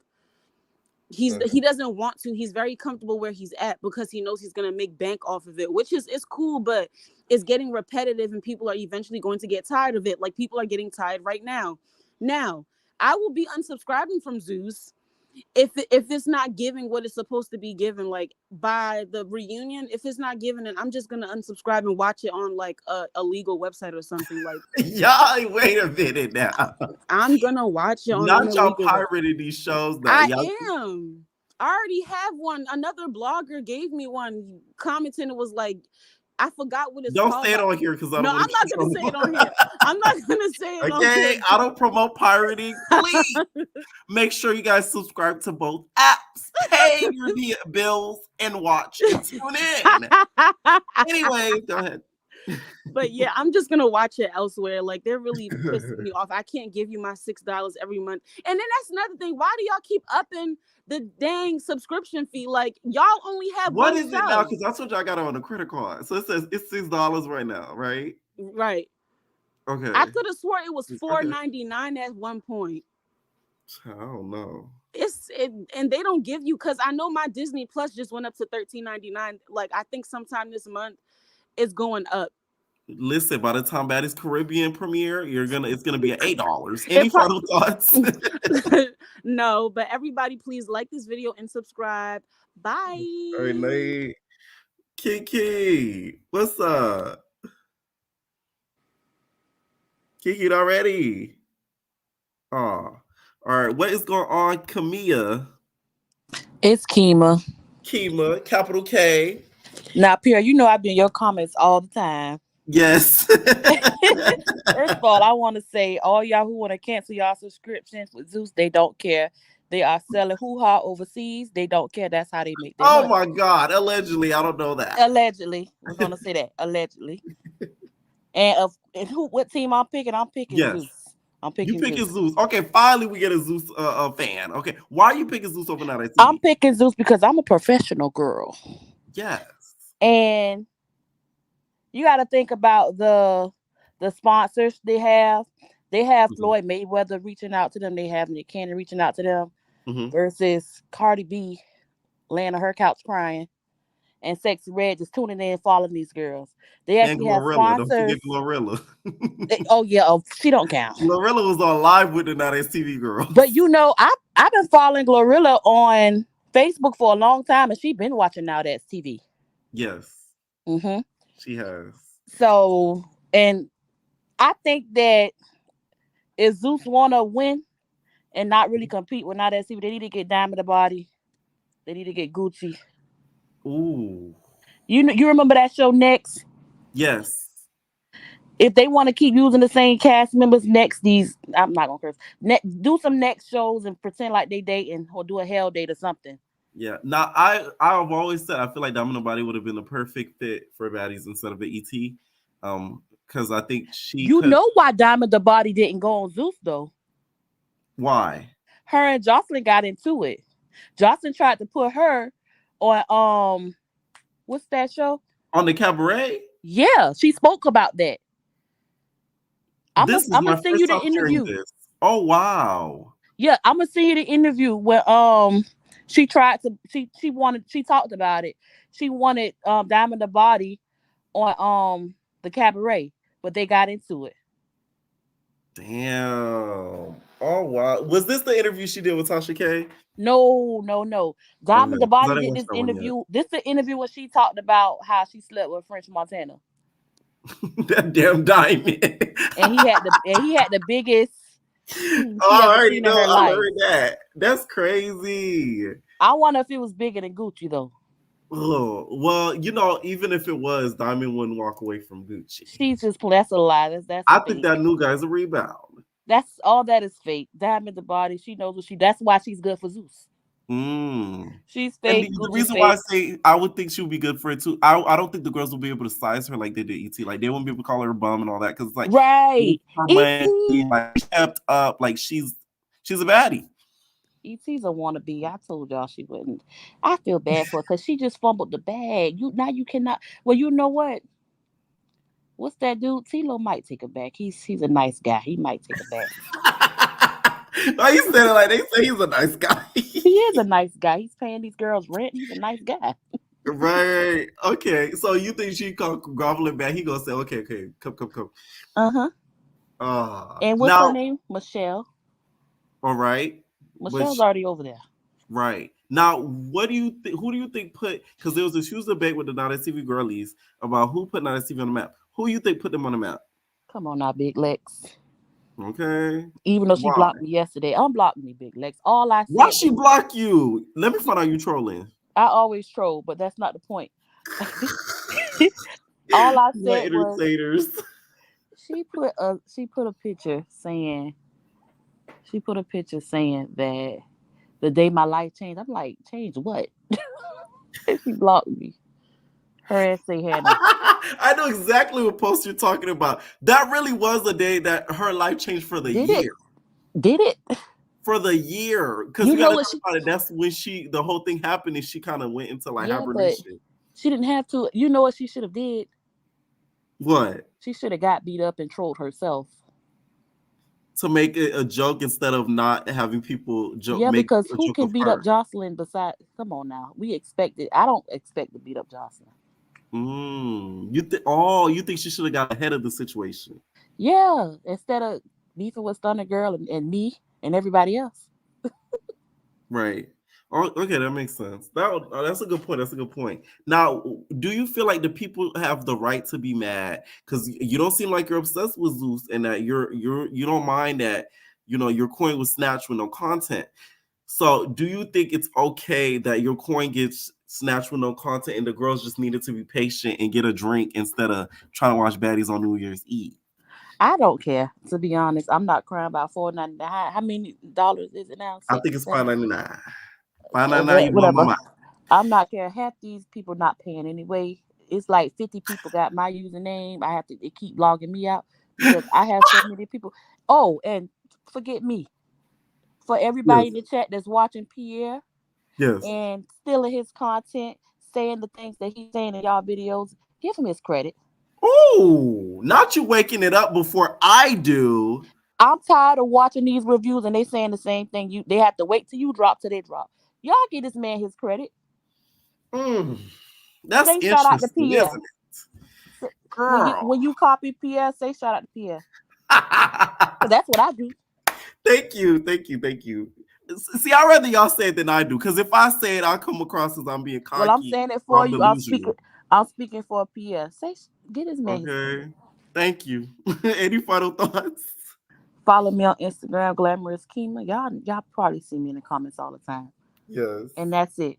He doesn't want to. He's very comfortable where he's at because he knows he's gonna make bank off of it, which is cool, but it's getting repetitive and people are eventually going to get tired of it. Like people are getting tired right now. Now, I will be unsubscribing from Zeus if it's not giving what it's supposed to be given, like by the reunion. If it's not giving it, I'm just gonna unsubscribe and watch it on like a legal website or something. Like y'all, wait a minute now. I'm gonna watch it on Not y'all illegal pirating these shows now. I Y'all... am. I already have one. Another blogger gave me one, commenting. It was like, I forgot what it's Don't called. say it on here because I don't. No, I'm not gonna say it on here. I'm not gonna say it on here. Okay, I don't promote pirating. Please make sure you guys subscribe to both apps, pay your bills, and watch and tune in. Anyway, go ahead. But yeah, I'm just gonna watch it elsewhere. Like they're really pissing me off. I can't give you my $6 every month. And then that's another thing. Why do y'all keep upping the dang subscription fee? Like y'all only have what one is show. it now? Because that's what y'all got on the credit card. So it says it's $6 right now, right? Right. Okay. I could have swore it was $4.99 at one point. I don't know. And they don't give you, because I know my Disney Plus just went up to $13.99. Like I think sometime this month it's going up. Listen, by the time Baddies Caribbean premiere, it's gonna be at $8. Any final thoughts? No, but everybody please like this video and subscribe. Bye. All right, Nate. Kiki, what's up? Kiki already. Oh, all right. What is going on, Kamia? It's Kima. Kima, capital K. Now, Pierre, you know I be in your comments all the time. Yes. First of all, I want to say all y'all who want to cancel y'all subscriptions with Zeus, they don't care. They are selling hoo-ha overseas. They don't care. That's how they make their money. My God. Allegedly. I don't know that. Allegedly. I was going to say that. Allegedly. And what team I'm picking? I'm picking Zeus. I'm picking Zeus. Okay, finally we get a Zeus fan. Okay, why are you picking Zeus over Nowthatstv? I'm picking Zeus because I'm a professional girl. Yes. And you got to think about the sponsors they have. They have Floyd Mayweather reaching out to them. They have Nick Cannon reaching out to them versus Cardi B laying on her couch crying and Sexy Red just tuning in and following these girls. They actually have sponsors. Don't forget Glorilla. She don't count. Glorilla was on live with the Nowthatstv girl. But you know, I've been following Glorilla on Facebook for a long time, and she's been watching Nowthatstv. Yes. She has. So, and I think that if Zeus want to win and not really compete with Nowthatstv, they need to get Diamond the Body. They need to get Gucci. Ooh. You remember that show Next? Yes. If they want to keep using the same cast members next, I'm not gonna curse. Do some next shows and pretend like they dating or do a hell date or something. Yeah. Now I've always said I feel like Diamond the Body would have been the perfect fit for Baddies instead of the ET. Because I think You know why Diamond the Body didn't go on Zeus though? Why? Her and Jocelyn got into it. Jocelyn tried to put her on what's that show? On the Cabaret? Yeah, she spoke about that. I'm gonna send you the interview. Oh wow. Yeah, I'm gonna send you the interview where she talked about it. She wanted Diamond the Body on the Cabaret, but they got into it. Damn. Oh wow. Was this the interview she did with Tasha K? No. Diamond the Body did this interview. This is the interview where she talked about how she slept with French Montana. That damn Diamond. And he had the biggest. I already know. I heard that. That's crazy. I wonder if it was bigger than Gucci though. Oh well, even if it was, Diamond wouldn't walk away from Gucci. She's just that's a lie. I think that new guy's a rebound. That's all that is fake. Diamond the Body. She knows that's why she's good for Zeus. She's fake. And the reason why I say I would think she would be good for it too. I don't think the girls will be able to size her like they did ET. Like they won't be able to call her a bum and all that because like right, like kept up. Like she's a baddie. ET's a wannabe. I told y'all she wouldn't. I feel bad for her because she just fumbled the bag. You cannot. Well, you know what? What's that dude? Tilo might take it back. He's a nice guy. He might take it back. Why you saying it like they say he's a nice guy? He is a nice guy. He's paying these girls rent. He's a nice guy. Right. Okay. So you think she come groveling back? He gonna say, okay, come. And what's her Now, name? Michelle. all right. Michelle's already over there. Right. Now, what do you think? Who do you think put? Because there was a huge debate with the Nowthatstv girlies about who put Nowthatstv on the map. Who you think put them on the map? Come on now, Big Lex. Okay. Even though she Why? blocked me yesterday, unblock me, Big Lex. All I said. Why she block you? Let me find out you trolling. I always troll, but that's not the point. All I said was she put a picture saying that the day my life changed. I'm like, change what? And she blocked me. Her ass say had no. I know exactly what post you're talking about. That really was the day that her life changed for the year. Did it? For the year. Because you gotta think about it. That's when the whole thing happened and she kind of went into like hibernation. But she didn't have to. You know what she should have did? What? She should have got beat up and trolled herself. To make it a joke instead of not having people joke. Yeah, because who can beat up Jocelyn besides? Come on now, we expect it. I don't expect to beat up Jocelyn. You think she should have got ahead of the situation? Yeah, instead of beefing with Thunder Girl and me and everybody else. Right. Oh, okay, that makes sense. That's a good point. That's a good point. Now, do you feel like the people have the right to be mad? Because you don't seem like you're obsessed with Zeus, and that you don't mind that your coin was snatched with no content. So, do you think it's okay that your coin gets snatched with no content, and the girls just needed to be patient and get a drink instead of trying to watch baddies on New Year's Eve? I don't care, to be honest. I'm not crying about $4.99. How many dollars is it now? I think it's $5.99. Whatever. I'm not care. Half these people not paying anyway. It's like 50 people got my username. I have to keep logging me out because I have so many people. Oh, and forget me. For everybody in the chat that's watching Pierre and stealing his content, saying the things that he's saying in y'all videos, give him his credit. Oh, not you waking it up before I do. I'm tired of watching these reviews and they saying the same thing. They have to wait till you drop till they drop. Y'all give this man his credit. That's say shout out to Pierre. Isn't it? Girl. When you copy Pierre, say shout out to Pierre. That's what I do. Thank you. See, I'd rather y'all say it than I do, because if I say it, I'll come across as I'm being cocky. Well, I'm saying it for you. I'm speaking for Pierre. Get his man. Okay. Thank you. Any final thoughts? Follow me on Instagram, Glamorous Kima. Y'all probably see me in the comments all the time. Yes. And that's it.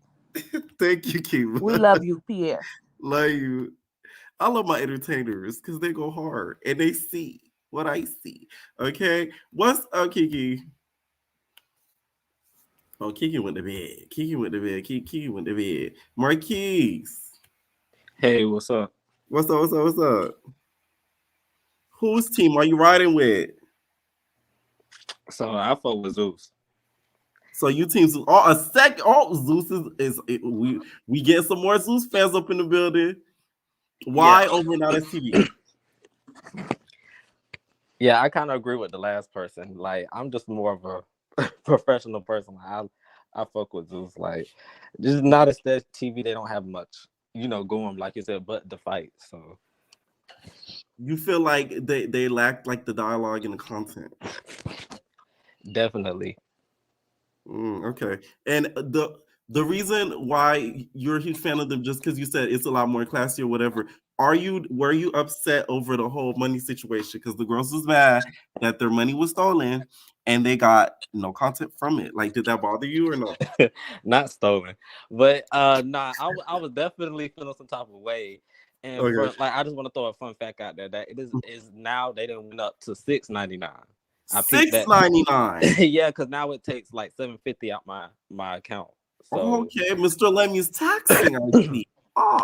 Thank you, Kima. We love you, Pierre. Love you. I love my entertainers because they go hard and they see what I see. Okay. What's up, Kiki? Oh, Kiki went to bed. Kiki went to bed. Marquise. Hey, what's up? What's up? Whose team are you riding with? So I fuck with Zeus. So you teams Zeus is we get some more Zeus fans up in the building. Why over Nowthatstv? Yeah, I kind of agree with the last person. Like, I'm just more of a professional person. I fuck with Zeus. Like, just Nowthatstv, they don't have much, going, like you said, but the fight. So you feel like they lack like the dialogue and the content. Definitely. Okay. And the reason why you're a huge fan of them, just because you said it's a lot more classy or whatever, were you upset over the whole money situation? Because the girls was mad that their money was stolen and they got no content from it. Like, did that bother you or no? Not stolen, but nah, I was definitely feeling some type of way. And I just want to throw a fun fact out there that it is now they done went up to $6.99. $6.99. Yeah, because now it takes like $7.50 out my account. So, okay, Mr. Lemmy's taxing. I see.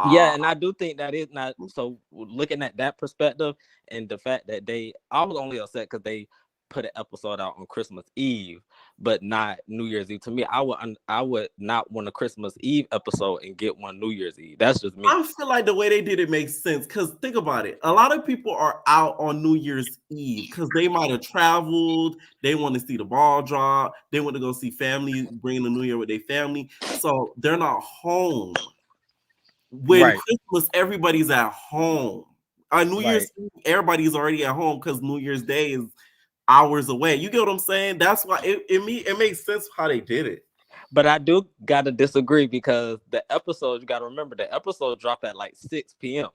Yeah, and I do think that is not so. Looking at that perspective and the fact that I was only upset because they put an episode out on Christmas Eve, but not New Year's Eve. To me, I would not want a Christmas Eve episode and get one New Year's Eve. That's just me. I feel like the way they did it makes sense because think about it. A lot of people are out on New Year's Eve because they might have traveled. They want to see the ball drop. They want to go see family, bring the New Year with their family. So they're not home. When Christmas, everybody's at home. On New Year's Eve, everybody's already at home because New Year's Day is hours away. You get what I'm saying? That's why it makes sense how they did it. But I do gotta disagree because the episode, you gotta remember, the episode dropped at like 6 p.m.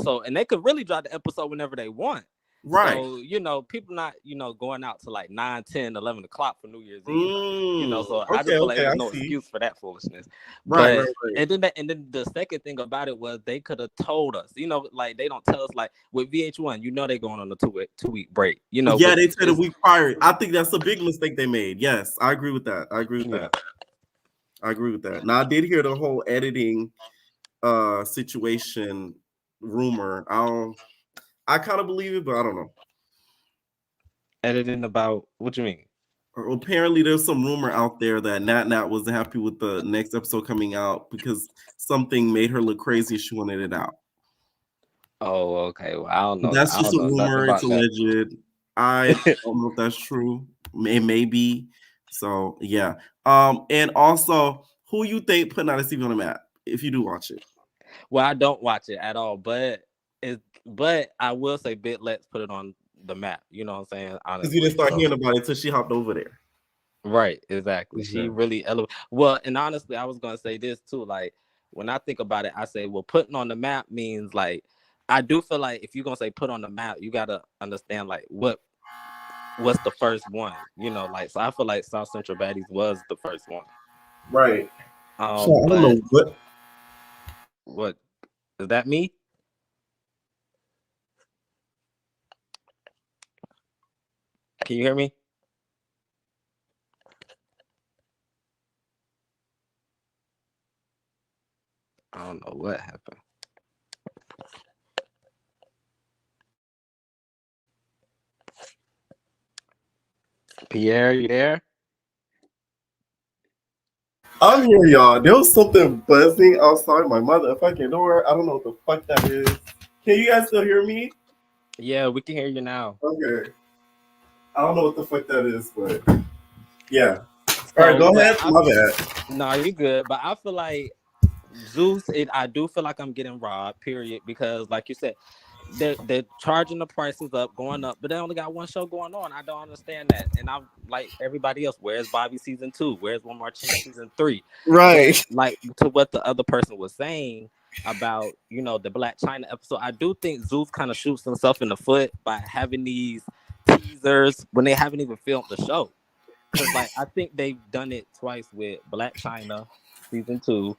So, and they could really drop the episode whenever they want. Right. So, people not, going out to like 9, 10, 11 o'clock for New Year's Eve. So I just feel like there's no excuse for that foolishness. Right. And then the second thing about it was they could have told us, like they don't tell us, like with VH1, they're going on a two-week break. Yeah, they said a week prior. I think that's a big mistake they made. Yes, I agree with that. I agree with that. Now I did hear the whole editing situation rumor. I kind of believe it, but I don't know. Editing about what you mean? Apparently, there's some rumor out there that Nat wasn't happy with the next episode coming out because something made her look crazy. She wanted it out. Oh, okay. Well, I don't know. That's just a rumor. It's alleged. I don't know if that's true. It may be. So yeah. And also, who you think put Nowthatstv on the map if you do watch it? Well, I don't watch it at all, but I will say Let's put it on the map. You know what I'm saying? Because you didn't start hearing about it until she hopped over there. Right, exactly. She really well, and honestly, I was gonna say this too. Like when I think about it, I say, well, putting on the map means like I do feel like if you're gonna say put on the map, you gotta understand like what's the first one. Like so I feel like South Central Baddies was the first one. Right. So I don't know what is that me? Can you hear me? I don't know what happened. Pierre, you there? I'm here, y'all. There was something buzzing outside my motherfucking door. I don't know what the fuck that is. Can you guys still hear me? Yeah, we can hear you now. Okay. I don't know what the fuck that is, but yeah. All right, go ahead. My bad. No, you're good. But I feel like Zeus, I do feel like I'm getting robbed, period. Because like you said, they're charging the prices up, going up, but they only got one show going on. I don't understand that. And I'm like everybody else, where's Bobby season 2? Where's One More Chance season 3? Right. And like to what the other person was saying about, the Black China episode, I do think Zeus kind of shoots himself in the foot by having these teasers when they haven't even filmed the show. Because like I think they've done it twice with Black China season 2.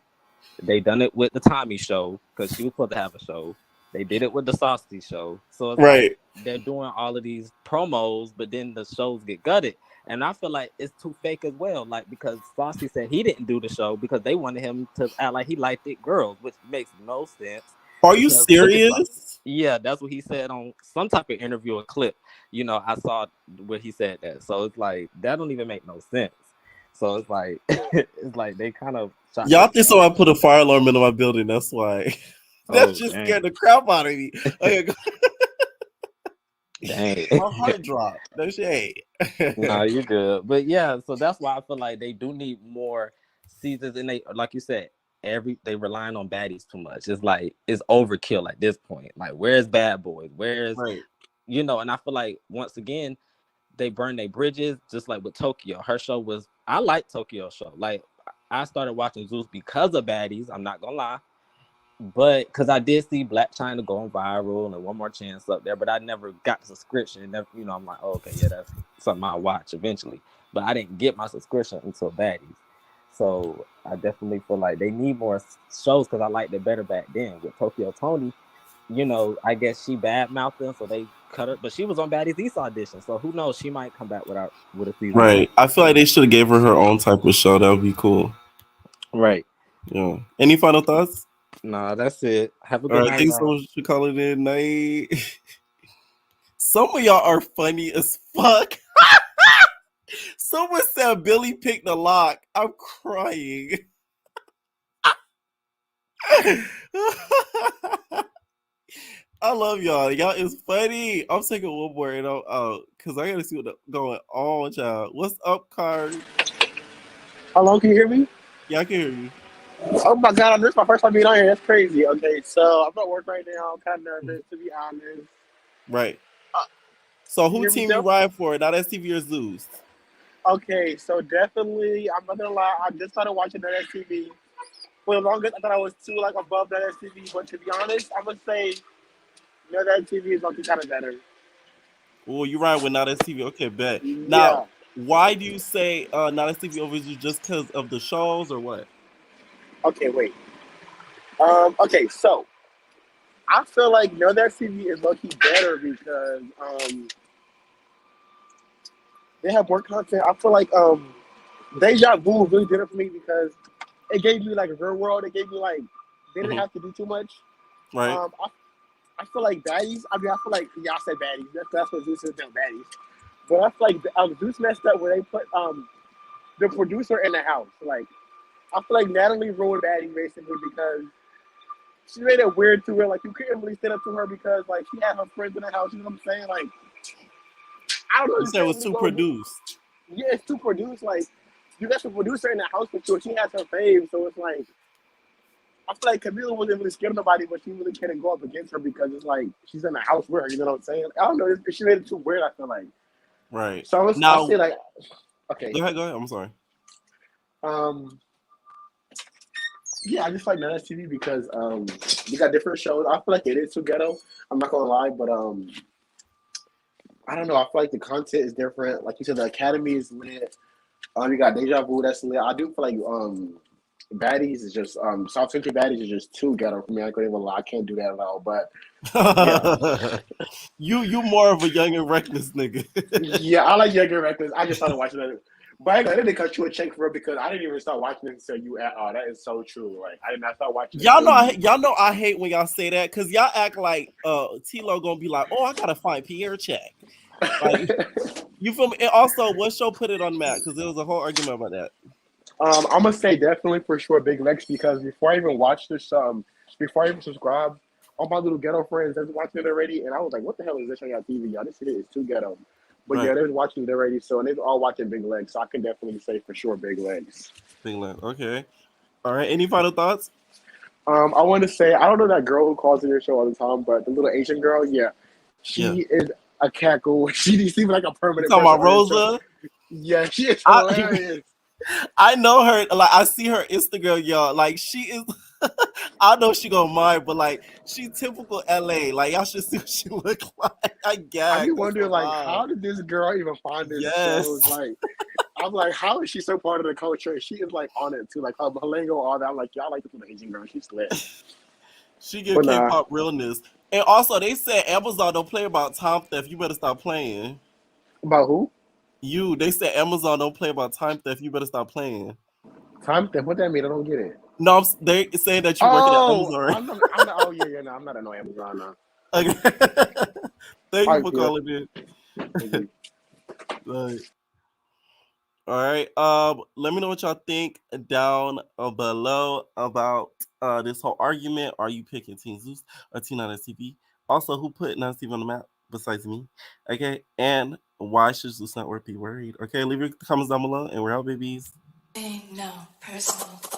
They done it with the Tommy show because she was supposed to have a show. They did it with the Saucy show. So it's like they're doing all of these promos, but then the shows get gutted. And I feel like it's too fake as well. Like because Saucy said he didn't do the show because they wanted him to act like he liked it girls, which makes no sense. Are you serious? Yeah, that's what he said on some type of interview or clip. I saw where he said that. So it's like that don't even make no sense. So it's like they kind of y'all think so I put a fire alarm in my building. That's why. That just scared the crap out of me. Okay, dang. My heart dropped. No shade. No, you're good. But yeah, so that's why I feel like they do need more seasons. And they, like you said, they relying on baddies too much. It's like it's overkill at this point. Like, where's Bad Boys? Where's and I feel like once again they burn their bridges, just like with Tokyo. Her show was I like Tokyo's show. Like I started watching Zeus because of baddies. I'm not gonna lie. But because I did see Black China going viral and One More Chance up there, but I never got the subscription. Never, I'm like, oh, okay, yeah, that's something I'll watch eventually. But I didn't get my subscription until Baddies. So I definitely feel like they need more shows because I liked it better back then. With Tokyo Tony, I guess she bad-mouthed them, so they cut her. But she was on Baddies East audition, so who knows? She might come back with a season. Right. I feel like they should have gave her own type of show. That would be cool. Right. Yeah. Any final thoughts? Nah, that's it. Have a good night. Thanks so much for calling in, night. Some of y'all are funny as fuck. Someone said Billy picked the lock. I'm crying. I love y'all. Y'all is funny. I'm taking one more and because I gotta see what's going on, child. What's up, Card? Hello, can you hear me? Yeah, I can hear you. Oh my god, this is my first time being on here. That's crazy. Okay, so I'm at work right now. I'm kind of nervous, to be honest. Right. So You who hear me, team you Joe? ride for? Nowthatstv or Zeus? Okay, so definitely, I'm not gonna lie. I just started watching Nowthatstv. For the longest, I thought I was too above Nowthatstv, but to be honest, I'm gonna say Nowthatstv is looking kind of better. Oh, you ride with Nowthatstv. Okay, bet. Now, Yeah. why do you say Nowthatstv over Zeus? Just because of the shows or what? Okay, wait. Okay, so I feel like Nowthatstv is low-key better because they have more content. I feel like Deja Vu really did it for me because it gave me like a real world. It gave me like they didn't have to do too much. Right. I feel like baddies. I mean, I feel like y'all said baddies. That's what Zeus is doing, baddies. But I feel like Zeus messed up where they put the producer in the house. Like I feel like Natalie ruined baddie basically because she made it weird to her. Like you couldn't really stand up to her because like she had her friends in the house. You know what I'm saying? Like I don't know. You said it was too produced. Yeah, it's too produced. Like you got the producer in the house with you. She has her fave, so it's like I feel like Camila wasn't really scared of nobody, but she really couldn't go up against her because it's like she's in the house with her. You know what I'm saying? I don't know. She made it too weird. I feel like. Right. So I say like, okay. Go ahead. I'm sorry. Yeah, I just like Nowthatstv because we got different shows. I feel like it is too ghetto. I'm not gonna lie, but I don't know. I feel like the content is different. Like you said, the Academy is lit. You got Deja Vu, that's lit. I do feel like baddies is just South Central baddies is just too ghetto for me. I couldn't even lie. I can't do that at all. But yeah, you more of a young and reckless nigga. yeah, I like Young and Reckless. I just started watching that. But I didn't cut you a check for it because I didn't even start watching it until you. That is so true. Like I did not start watching. Y'all know I hate when y'all say that because y'all act like T-Lo gonna be like, oh, I gotta find Pierre check. Like you feel me? And also, what show put it on the map? Because there was a whole argument about that. I'm gonna say definitely for sure Big Lex because before I even watched this, before I even subscribed, all my little ghetto friends they're watching it already, and I was like, what the hell is this on your TV, y'all? This shit is too ghetto. But Right. yeah, they're watching it already, so and they're all watching Big Legs, so I can definitely say for sure Big Legs. Big Legs, okay. All right. Any final thoughts? I want to say I don't know that girl who calls in your show all the time, but the little Asian girl, yeah, she is a cackle. She seems like a permanent. You talking about Rosa? Yeah, she is hilarious. I know her. Like I see her Instagram, y'all. Like she is. I know she gonna mind, but like she typical LA. Like y'all should see what she look like. I guess. I be wondering like, how did this girl even find this shows? Like, I'm like, how is she so part of the culture? She is like on it too, like her lingo, all that. I'm like, y'all like this little Asian girl. She's lit. She give K-pop realness. And also, they said Amazon don't play about time theft. You better stop playing. About who? You. They said Amazon don't play about time theft. You better stop playing. Time theft? What that mean? I don't get it. No, they say that you're working at Amazon. I'm not, oh yeah, no, I'm not on Amazon now. Okay. Thank you for calling in. All right. Let me know what y'all think down below about this whole argument. Are you picking Team Zeus or Team Nowthatstv? Also, who put Nowthatstv on the map besides me? Okay, and why should Zeus Network be worried? Okay, leave your comments down below, and we're out, babies. Ain't no personal thing.